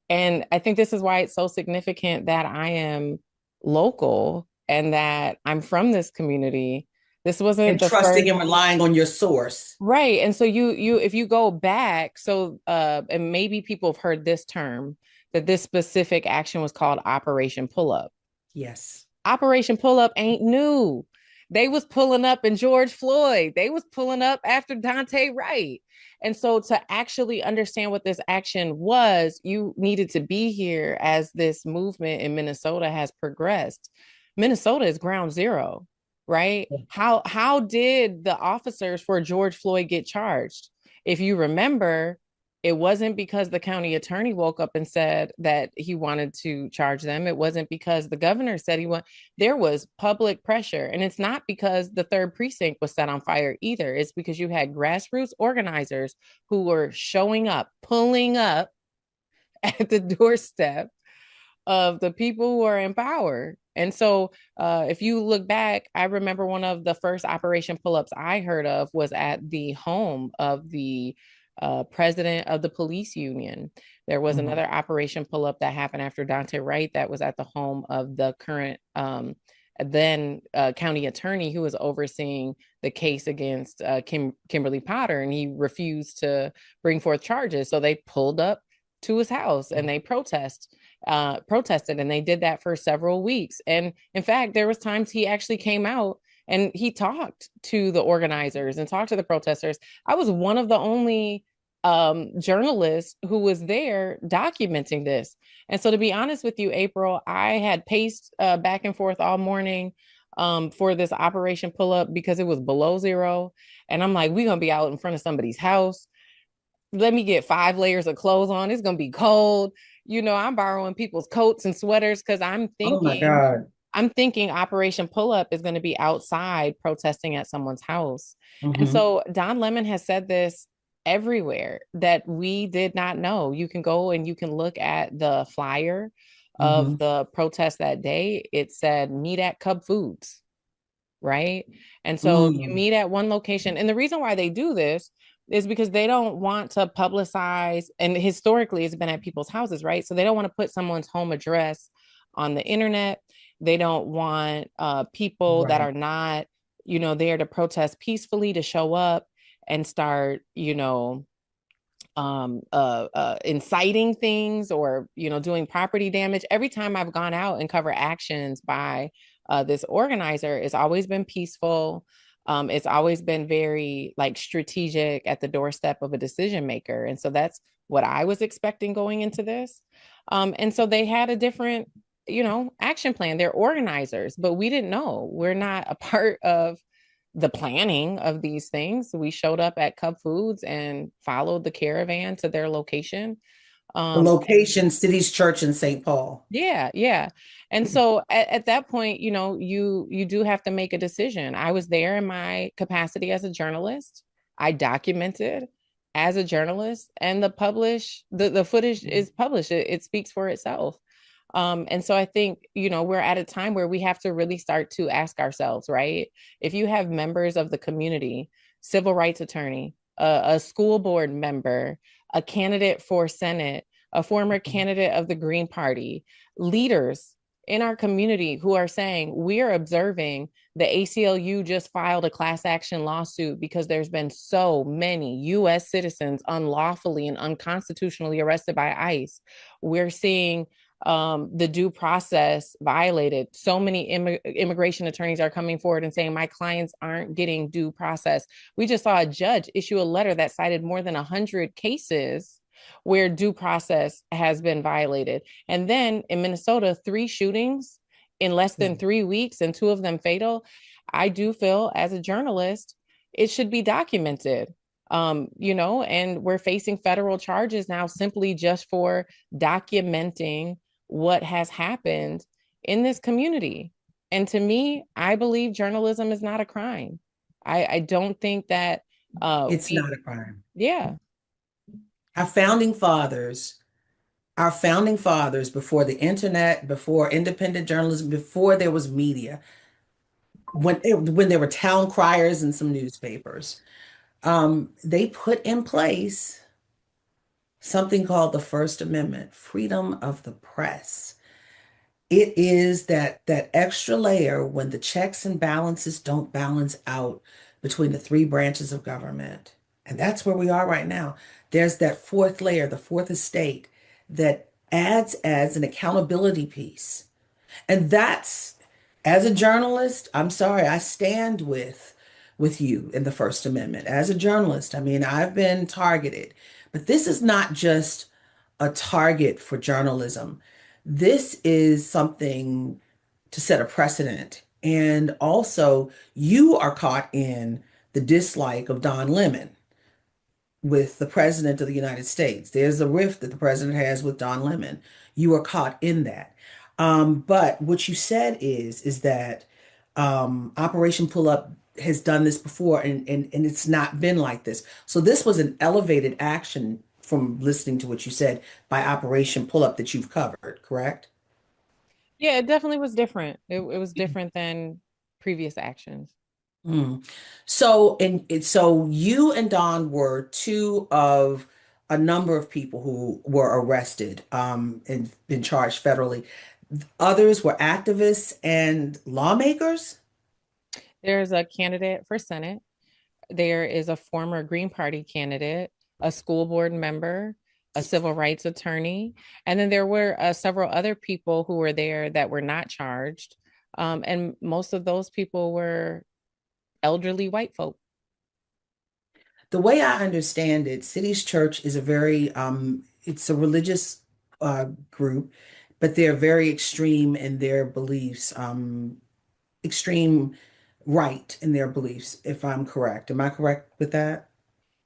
And I think this is why it's so significant that I am local and that I'm from this community. This wasn't And the trusting first. and relying on your source. Right. And so if you go back, so and maybe people have heard this term, that this specific action was called Operation Pull Up. Yes. Operation Pull Up ain't new. They was pulling up in George Floyd. They was pulling up after Dante Wright. And so to actually understand what this action was, you needed to be here as this movement in Minnesota has progressed. Minnesota is ground zero. right? How did the officers for George Floyd get charged? If you remember, it wasn't because the county attorney woke up and said that he wanted to charge them. It wasn't because the governor said he want. There was public pressure, and it's not because the third precinct was set on fire either. It's because you had grassroots organizers who were showing up, pulling up at the doorstep of the people who are in power. And so, if you look back, I remember one of the first Operation Pull-ups I heard of was at the home of the president of the police union. There was Mhm. another Operation Pull-up that happened after Dante Wright that was at the home of the current then county attorney who was overseeing the case against Kimberly Potter, and he refused to bring forth charges. So they pulled up to his house and they protested, and they did that for several weeks. And in fact, there was times he actually came out and he talked to the organizers and talked to the protesters. I was one of the only journalists who was there documenting this. And so, to be honest with you, April, I had paced back and forth all morning for this Operation Pull Up because it was below zero. And I'm like, we're going to be out in front of somebody's house. Let me get 5 layers of clothes on. It's going to be cold. I'm borrowing people's coats and sweaters because Oh my God. I'm thinking Operation Pull Up is going to be outside protesting at someone's house. And Hmm. so Don Lemon has said this everywhere that we did not know. You can go and you can look at the flyer of Hmm. the protest that day. It said meet at Cub Foods, right? And so you Mm. meet at one location. And the reason why they do this is because they don't want to publicize, and historically it's been at people's houses, right? So they don't want to put someone's home address on the internet. They don't want people that Right. are not, there to protest peacefully to show up and start, inciting things or doing property damage. Every time I've gone out and cover actions by this organizer, it's always been peaceful. It's always been very like strategic at the doorstep of a decision maker, and so that's what I was expecting going into this. And so they had a different action plan. They're organizers, but we didn't know. We're not a part of the planning of these things. We showed up at Cub Foods and followed the caravan to their location. The Um, location, City's Church in St. Paul. yeah, yeah. And so at that point, you do have to make a decision. I was there in my capacity as a journalist. I documented as a journalist, and the footage is published. It speaks for itself. And so I think, we're at a time where we have to really start to ask ourselves, right? If you have members of the community, civil rights attorney, a school board member, a candidate for Senate, a former candidate of the Green Party, leaders in our community who are saying, we are observing the ACLU just filed a class action lawsuit because there's been so many US citizens unlawfully and unconstitutionally arrested by ICE. We're seeing the due process violated. So many immigration attorneys are coming forward and saying, my clients aren't getting due process. We just saw a judge issue a letter that cited more than 100 cases where due process has been violated. And then in Minnesota, 3 shootings in less Yeah. than 3 weeks, and 2 of them fatal. I do feel as a journalist, it should be documented. And we're facing federal charges now simply just for documenting what has happened in this community. And to me, I believe journalism is not a crime. I don't think that It's we, not a crime. yeah, Our founding fathers, our founding fathers, before the internet, before independent journalism, before there was media, when there were town criers and some newspapers, they put in place something called the First Amendment, freedom of the press. It is that extra layer when the checks and balances don't balance out between the three branches of government. And that's where we are right now. There's that fourth layer, the fourth estate, that adds as an accountability piece. And that's, as a journalist, I'm sorry, I stand with you in the First Amendment. As a journalist, I mean, I've been targeted, but this is not just a target for journalism. This is something to set a precedent And also, you are caught in the dislike of Don Lemon with the president of the United States. There's a rift that the president has with Don Lemon. You are caught in that. But what you said is that Operation Pull Up has done this before, and it's not been like this. So this was an elevated action from listening to what you said by Operation Pull Up that you've covered, correct? Yeah, it definitely was different. It was different than previous actions. Mm. So you and Don were two of a number of people who were arrested and been charged federally. Others were activists and lawmakers. There's a candidate for Senate. There is a former Green Party candidate, a school board member, a civil rights attorney, and then there were several other people who were there that were not charged. And most of those people were elderly white folk. The way I understand it, City's Church is a very it's a religious group, but they're very extreme in their beliefs, extreme right in their beliefs, if I'm correct. Am I correct with that?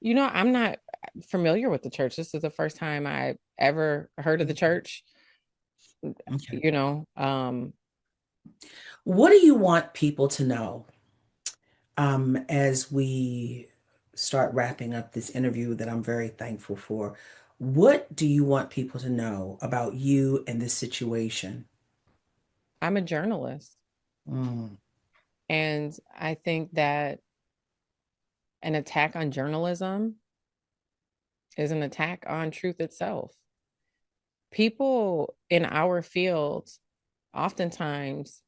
I'm not familiar with the church. This is the first time I ever heard of the church. Okay. You know, What do you want people to know as we start wrapping up this interview that I'm very thankful for? What do you want people to know about you and this situation? I'm a journalist, Mm, and I think that an attack on journalism is an attack on truth itself. People in our field oftentimes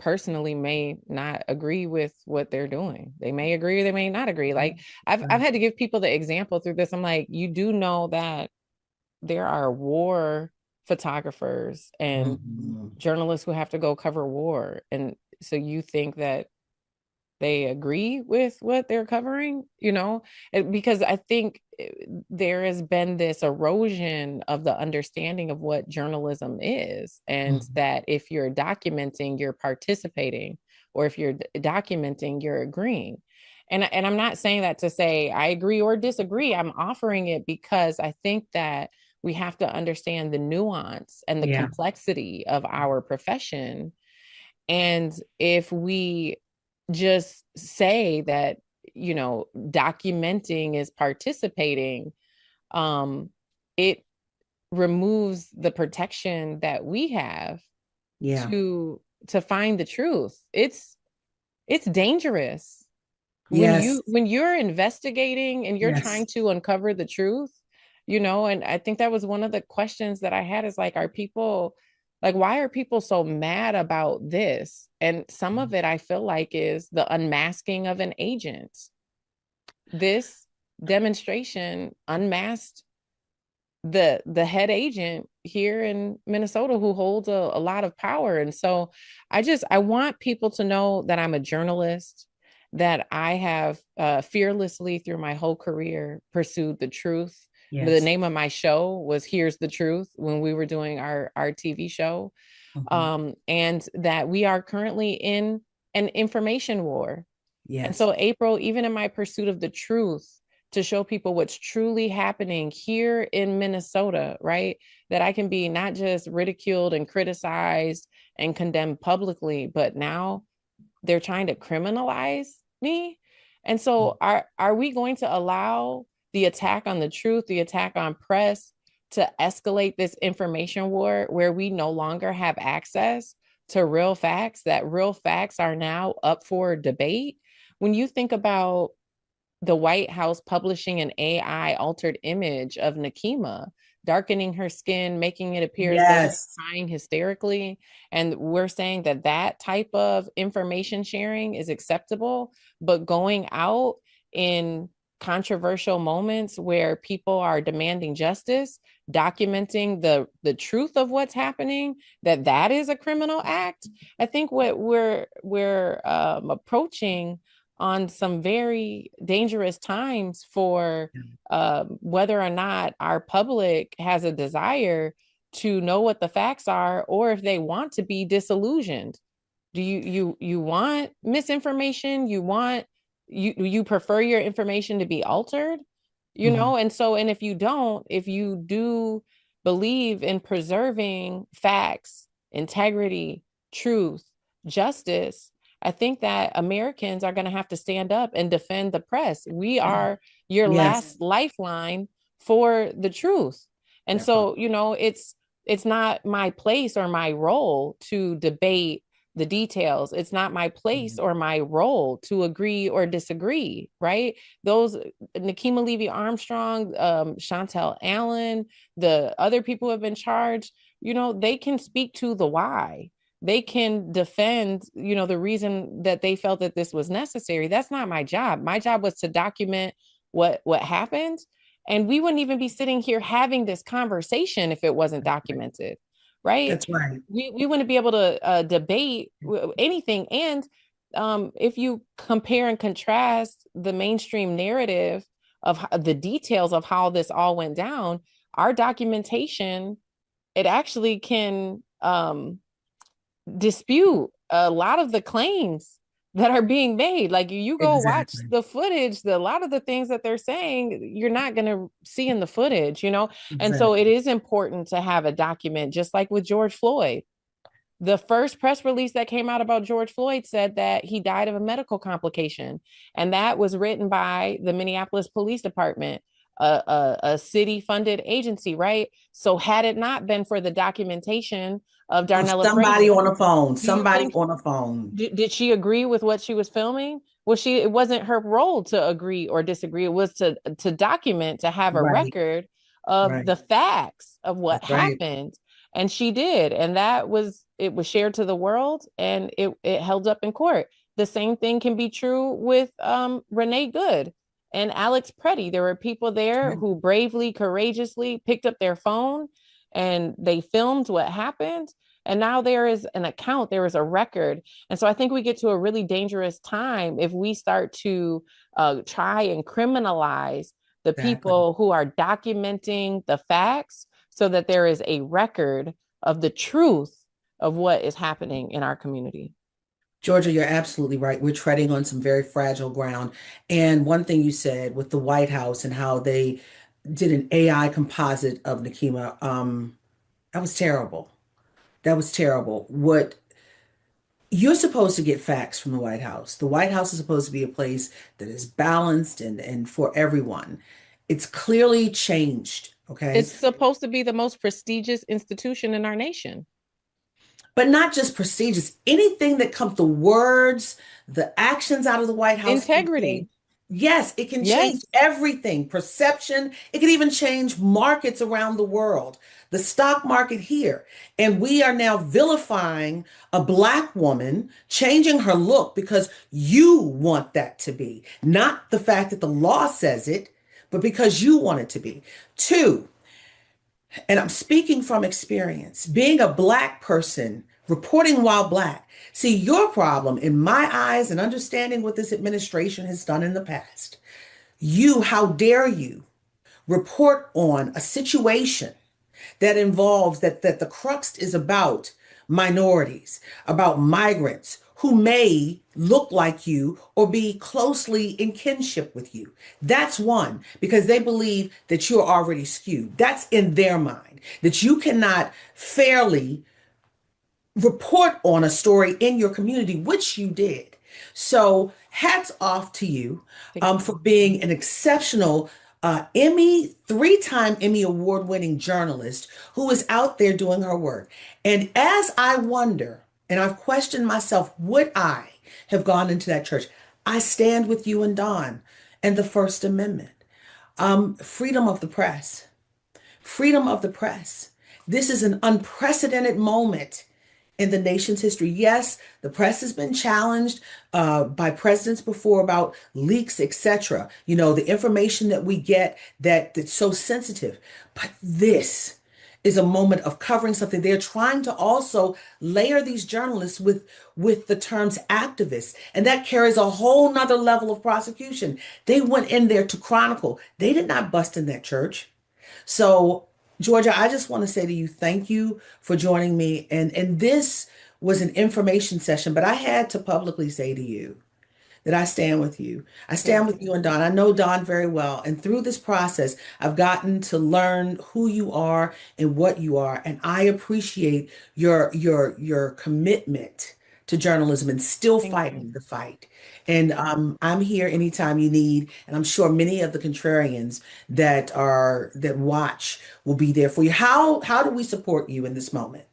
personally may not agree with what they're doing. They may agree, they may not agree. Like I've right. had to give people the example through this. I'm like, you do know that there are war photographers and Mhm. journalists who have to go cover war. And so you think that they agree with what they're covering, because I think there has been this erosion of the understanding of what journalism is, and Mhm. that if you're documenting, you're participating, or if you're documenting, you're agreeing. And I'm not saying that to say I agree or disagree. I'm offering it because I think that we have to understand the nuance and the Yeah. complexity of our profession. And if we just say that, documenting is participating, um, it removes the protection that we have Yeah. to find the truth. It's dangerous when Yes. you're investigating and you're Yes. trying to uncover the truth, and I think that was one of the questions that I had is like, why are people so mad about this? And some of it I feel like is the unmasking of an agent. This demonstration unmasked the head agent here in Minnesota who holds a lot of power. And so I want people to know that I'm a journalist, that I have fearlessly through my whole career pursued the truth. The Yes. name of my show was Here's the Truth when we were doing our TV show. Mhm. And that we are currently in an information war. And Yes. so, April, even in my pursuit of the truth, to show people what's truly happening here in Minnesota, right? That I can be not just ridiculed and criticized and condemned publicly, but now they're trying to criminalize me. And so, are we going to allow the attack on the truth, the attack on press, to escalate this information war where we no longer have access to real facts, that real facts are now up for debate? When you think about the White House publishing an AI altered image of Nakima, darkening her skin, making it appear as though she's Yes. crying hysterically. And we're saying that that type of information sharing is acceptable, but going out in controversial moments where people are demanding justice, documenting the truth of what's happening, that is a criminal act. I think what we're approaching on some very dangerous times for whether or not our public has a desire to know what the facts are or if they want to be disillusioned. Do you want misinformation? You prefer your information to be altered? You Mhm. know, and if you do believe in preserving facts, integrity, truth, justice, I think that Americans are going to have to stand up and defend the press. We are your Yes, last lifeline for the truth. And that part. so, it's not my place or my role to debate the details. It's not my place Mhm. or my role to agree or disagree, right? Those Nikema Levy Armstrong, Chantel Allen, the other people who have been charged, they can speak to the why. They can defend, the reason that they felt that this was necessary. That's not my job. My job was to document what happened, and we wouldn't even be sitting here having this conversation if it wasn't documented, right? That's right. We wouldn't be able to debate anything. And if you compare and contrast the mainstream narrative of the details of how this all went down, our documentation, it actually can dispute a lot of the claims that are being made. Like you go watch Exactly. the footage, a lot of the things that they're saying, you're not going to see in the footage. And so it Exactly. is important to have a document, just like with George Floyd. The first press release that came out about George Floyd said that he died of a medical complication. And that was written by the Minneapolis Police Department, a city funded agency, right? So, had it not been for the documentation of Of Darnella somebody Frazier, on the phone, do you somebody think on the phone. did she agree with what she was filming? Well, it wasn't her role to agree or disagree. It was to document, to have a Right, record of right. the facts of what That's right. happened. And she did. And it was shared to the world, and it held up in court. The same thing can be true with Renee Good and Alex Preddy. There were people there Right. who bravely, courageously picked up their phone and they filmed what happened. And now there is an account, there is a record. And so I think we get to a really dangerous time if we start to try and criminalize the Exactly. people who are documenting the facts so that there is a record of the truth of what is happening in our community. Georgia, you're absolutely right. We're treading on some very fragile ground. And one thing you said with the White House and how they did an AI composite of Nikema, that was terrible. That was terrible. What you're supposed to get facts from the White House. The White House is supposed to be a place that is balanced and for everyone. It's clearly changed, okay? It's supposed to be the most prestigious institution in our nation. But not just prestigious. Anything that comes, the words, the actions out of the White House can change. Integrity. Yes, it can change Yes. everything. Perception. It can even change markets around the world. The stock market here. And we are now vilifying a Black woman, changing her look because you want that to be. Not the fact that the law says it, but because you want it to be. Two, and I'm speaking from experience, being a Black person, reporting while Black. See, your problem, in my eyes, and understanding what this administration has done in the past, how dare you report on a situation that involves that the crux is about minorities, about migrants who may look like you or be closely in kinship with you. That's one, because they believe that you're already skewed. That's in their mind, that you cannot fairly report on a story in your community, which you did. So, hats off to you Thank for you. being an exceptional Emmy, three-time Emmy award-winning journalist who is out there doing her work. And as I wonder, and I've questioned myself, would I have gone into that church? I stand with you and Don and the First Amendment, freedom of the press, freedom of the press. This is an unprecedented moment in the nation's history. Yes, the press has been challenged by presidents before about leaks, etc. You know, the information that we get that's so sensitive. But this is a moment of covering something. They're trying to also layer these journalists with the terms activists, and that carries a whole nother level of prosecution. They went in there to chronicle. They did not bust in that church. So, Georgia, I just want to say to you, thank you for joining me. And this was an information session, but I had to publicly say to you that I stand with you. I stand Thank with you. you and Don. I know Don very well. And through this process, I've gotten to learn who you are and what you are. And I appreciate your commitment to journalism and still Thank you. fighting the fight. And Thank you. I'm here anytime you need. And I'm sure many of the contrarians that watch will be there for you. How do we support you in this moment?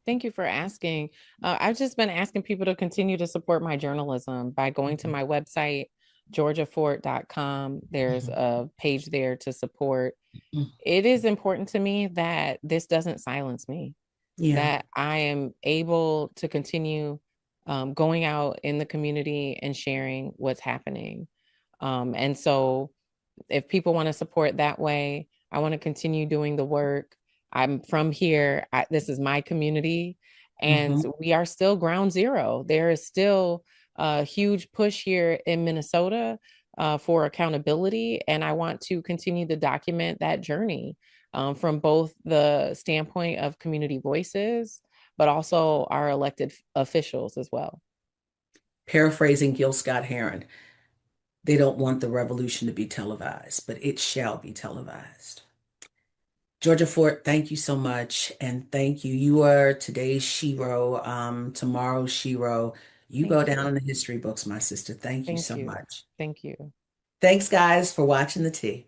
Thank you for asking. I've just been asking people to continue to support my journalism by going to Mhm, my website, georgiafort.com. There's mhm, a page there to support. mhm. It is important to me that this doesn't silence me, Yeah. that I am able to continue going out in the community and sharing what's happening. And so if people want to support that way, I want to continue doing the work. I'm from here. This is my community, and Mhm. we are still ground zero. There is still a huge push here in Minnesota for accountability, and I want to continue to document that journey from both the standpoint of community voices, but also our elected officials as well. Paraphrasing Gil Scott Heron. They don't want the revolution to be televised, but it shall be televised. Georgia Fort, thank you so much. And thank you. You are today's shero, tomorrow's shero. You go Thank down you. in the history books, my sister. Thank you Thank so you. much. Thank you. Thanks, guys, for watching the tea.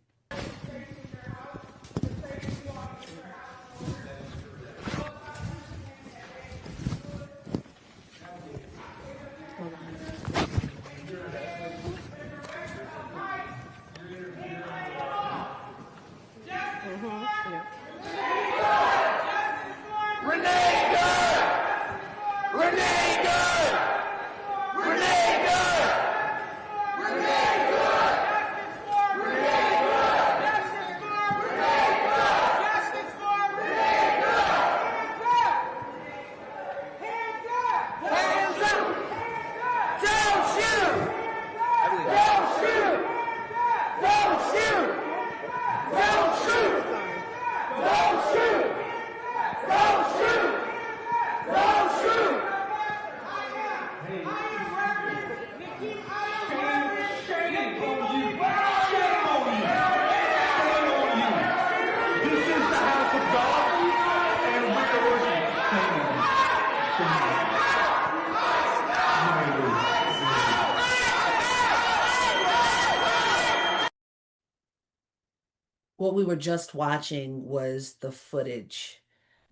What we were just watching was the footage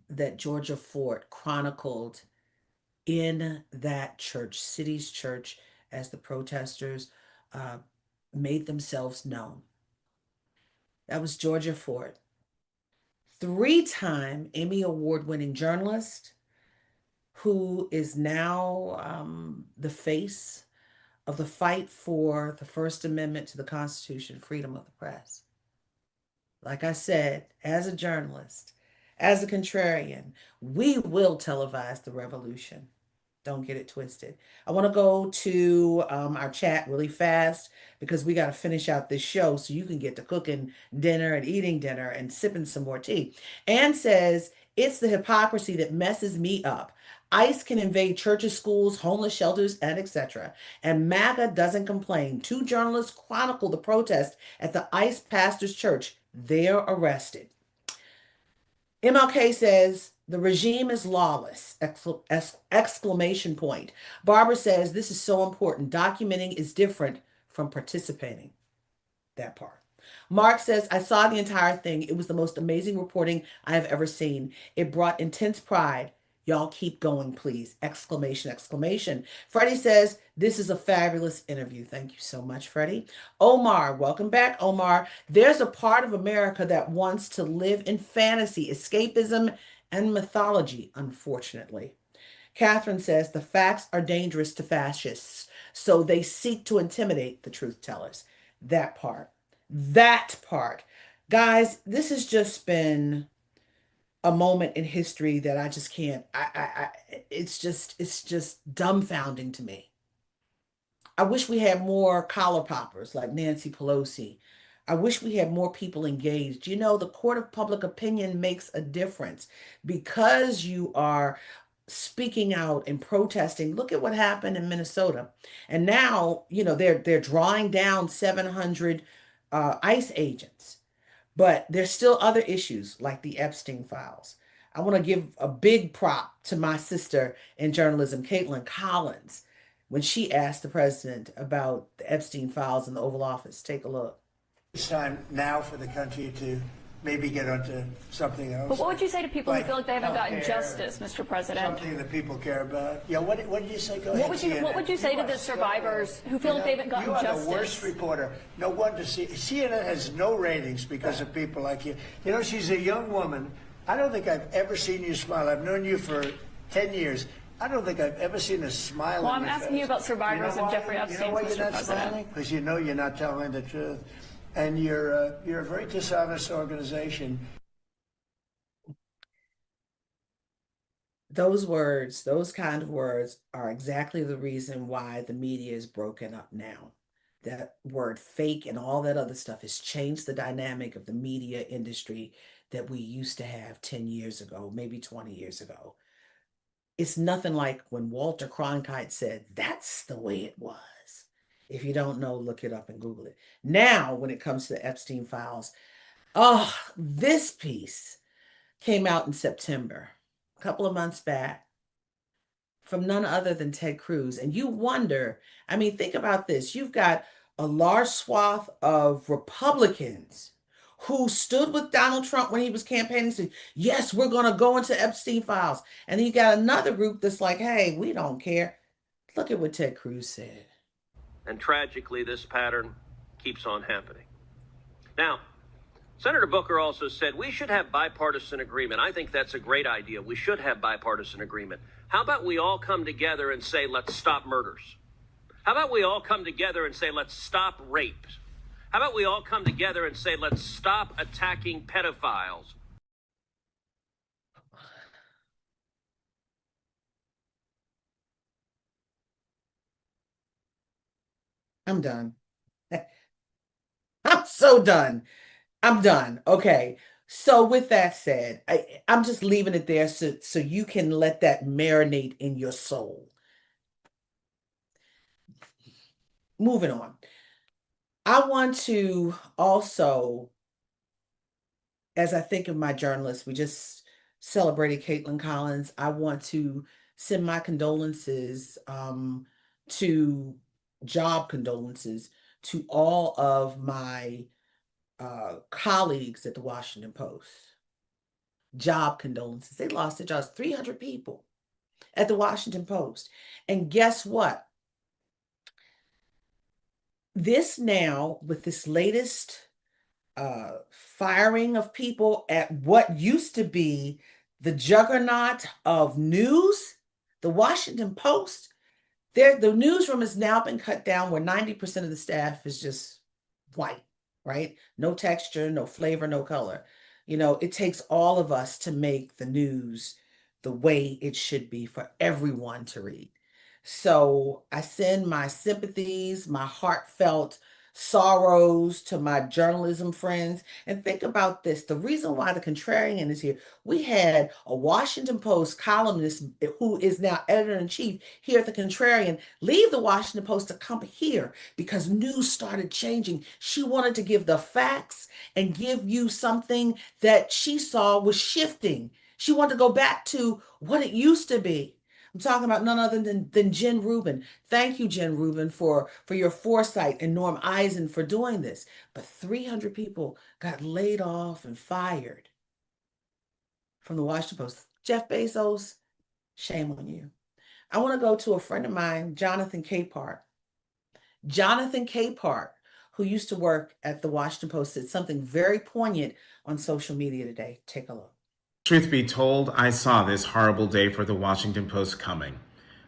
that Georgia Fort chronicled in that church, city's church, as the protesters uh, made themselves known. That was Georgia Fort, three-time Emmy Award-winning journalist who is now the face of the fight for the First Amendment to the Constitution, freedom of the press. Like I said, as a journalist, as a contrarian, we will televise the revolution. Don't get it twisted. I want to go to our chat really fast because we got to finish out this show so you can get to cooking dinner and eating dinner and sipping some more tea. Ann says, it's the hypocrisy that messes me up. ICE can invade churches, schools, homeless shelters, and etc. And MAGA doesn't complain. Two journalists chronicle the protest at the ICE pastor's church. They're arrested. MLK says the regime is lawless! Exclamation point. Barbara says this is so important. Documenting is different from participating. That part. Mark says, I saw the entire thing. It was the most amazing reporting I have ever seen. It brought intense pride. Y'all keep going, please. Exclamation, exclamation. Freddie says, this is a fabulous interview. Thank you so much, Freddie. Omar, welcome back, Omar. There's a part of America that wants to live in fantasy, escapism, and mythology, unfortunately. Catherine says, the facts are dangerous to fascists, so they seek to intimidate the truth tellers. That part. That part. Guys, this has just been a moment in history that I just can't it's just dumbfounding to me. I wish we had more collar poppers like Nancy Pelosi. I wish we had more people engaged. You know, the court of public opinion makes a difference because you are speaking out and protesting. Look at what happened in Minnesota. And now, they're drawing down 700 ICE agents. But there's still other issues like the Epstein files. I want to give a big prop to my sister in journalism, Kaitlan Collins, when she asked the president about the Epstein files in the Oval Office. Take a look. It's time now for the country to maybe get onto something else. But what would you say to people who feel like they haven't gotten justice, Mr. President? Something that people care about. Yeah, what did you say? Go ahead. What would you say to the survivors who feel like they haven't gotten justice? You are the worst reporter. No wonder CNN has no ratings because of people like you. You know, she's a young woman. I don't think I've ever seen you smile. I've known you for 10 years. I don't think I've ever seen a smile Well, on your I'm asking face. you about survivors of Jeffrey You Epstein, know why Mr. you're not President. smiling? Because you know you're not telling the truth. And you're a very dishonest organization. Those words, those kind of words are exactly the reason why the media is broken up now. That word fake and all that other stuff has changed the dynamic of the media industry that we used to have 10 years ago, maybe 20 years ago. It's nothing like when Walter Cronkite said, "That's the way it was." If you don't know, look it up and Google it. Now, when it comes to the Epstein files, this piece came out in September, a couple of months back, from none other than Ted Cruz. And you wonder, I mean, think about this. You've got a large swath of Republicans who stood with Donald Trump when he was campaigning, said, yes, we're going to go into Epstein files. And then you got another group that's like, hey, we don't care. Look at what Ted Cruz said. And tragically, this pattern keeps on happening. Now, Senator Booker also said we should have bipartisan agreement. I think that's a great idea. We should have bipartisan agreement. How about we all come together and say, let's stop murders? How about we all come together and say, let's stop rape? How about we all come together and say, let's stop attacking pedophiles? I'm done. I'm so done. I'm done. Okay. So with that said, I'm just leaving it there so you can let that marinate in your soul. Moving on. I want to also, as I think of my journalists, we just celebrated Kaitlan Collins. I want to send my condolences to job condolences to all of my colleagues at the Washington Post. Job condolences. They lost their jobs. 300 people at the Washington Post. And guess what? This now, with this latest firing of people at what used to be the juggernaut of news, the Washington Post, the newsroom has now been cut down where 90% of the staff is just white, right? No texture, no flavor, no color. You know, it takes all of us to make the news the way it should be for everyone to read. So I send my sympathies, my heartfelt sorrows to my journalism friends. And think about this. The reason why the Contrarian is here, we had a Washington Post columnist who is now editor-in-chief here at the Contrarian leave the Washington Post to come here because news started changing. She wanted to give the facts and give you something that she saw was shifting. She wanted to go back to what it used to be. I'm talking about none other than Jen Rubin. Thank you, Jen Rubin, for your foresight, and Norm Eisen for doing this. But 300 people got laid off and fired from the Washington Post. Jeff Bezos, shame on you. I want to go to a friend of mine, Jonathan Capehart. Jonathan Capehart, who used to work at the Washington Post, said something very poignant on social media today. Take a look. Truth be told, I saw this horrible day for the Washington Post coming.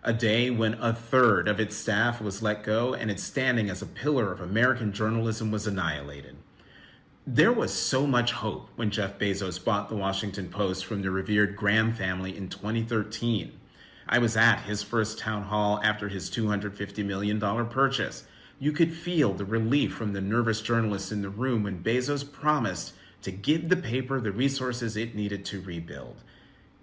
A day when a third of its staff was let go and its standing as a pillar of American journalism was annihilated. There was so much hope when Jeff Bezos bought the Washington Post from the revered Graham family in 2013. I was at his first town hall after his $250 million purchase. You could feel the relief from the nervous journalists in the room when Bezos promised to give the paper the resources it needed to rebuild.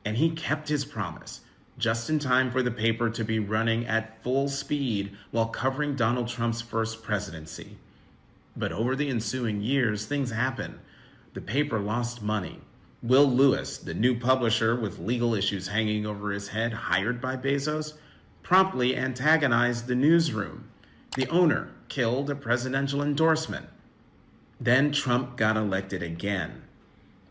And he kept his promise. just in time for the paper to be running at full speed while covering Donald Trump's first presidency. But over the ensuing years, things happened. The paper lost money. Will Lewis, the new publisher with legal issues hanging over his head, hired by Bezos, promptly antagonized the newsroom. The owner killed a presidential endorsement. Then Trump got elected again.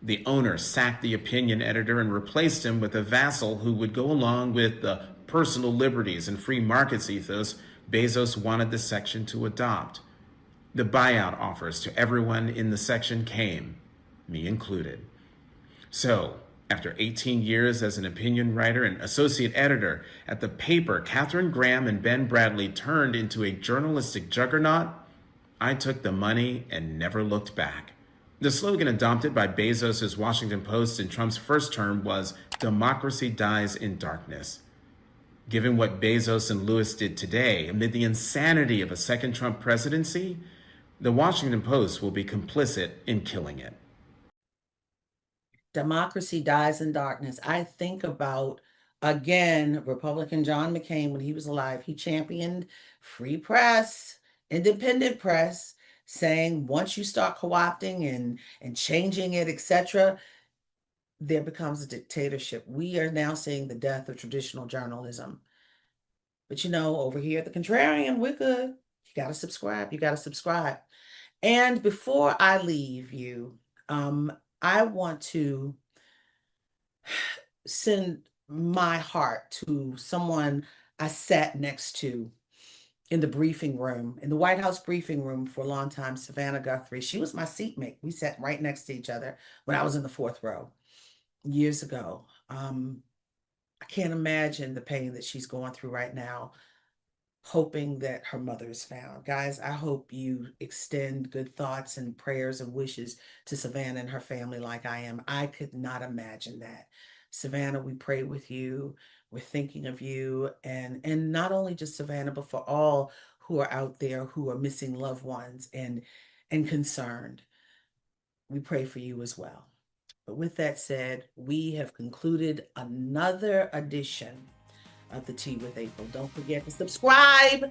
The owner sacked the opinion editor and replaced him with a vassal who would go along with the personal liberties and free markets ethos Bezos wanted the section to adopt. The buyout offers to everyone in the section came, me included. So, after 18 years as an opinion writer and associate editor at the paper Katharine Graham and Ben Bradley turned into a journalistic juggernaut, I took the money and never looked back. The slogan adopted by Bezos' Washington Post in Trump's first term was, "Democracy dies in darkness." Given what Bezos and Lewis did today, amid the insanity of a second Trump presidency, the Washington Post will be complicit in killing it. Democracy dies in darkness. I think about, again, Republican John McCain, when he was alive, he championed free press, independent press, saying once you start co-opting and changing it, etc., there becomes a dictatorship. We are now seeing the death of traditional journalism. But over here at the Contrarian, we're good. You got to subscribe. You got to subscribe. And before I leave you, I want to send my heart to someone I sat next to in the briefing room, in the White House briefing room for a long time, Savannah Guthrie. She was my seatmate. We sat right next to each other when I was in the fourth row years ago. I can't imagine the pain that she's going through right now, hoping that her mother is found. Guys, I hope you extend good thoughts and prayers and wishes to Savannah and her family like I am. I could not imagine that. Savannah, we pray with you. We're thinking of you, and not only just Savannah, but for all who are out there who are missing loved ones and concerned. We pray for you as well. But with that said, we have concluded another edition of the Tea with April. Don't forget to subscribe.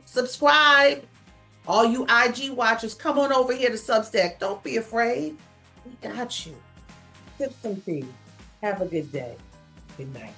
All you IG watchers, come on over here to Substack. Don't be afraid. We got you. Sip some tea. Have a good day. Good night.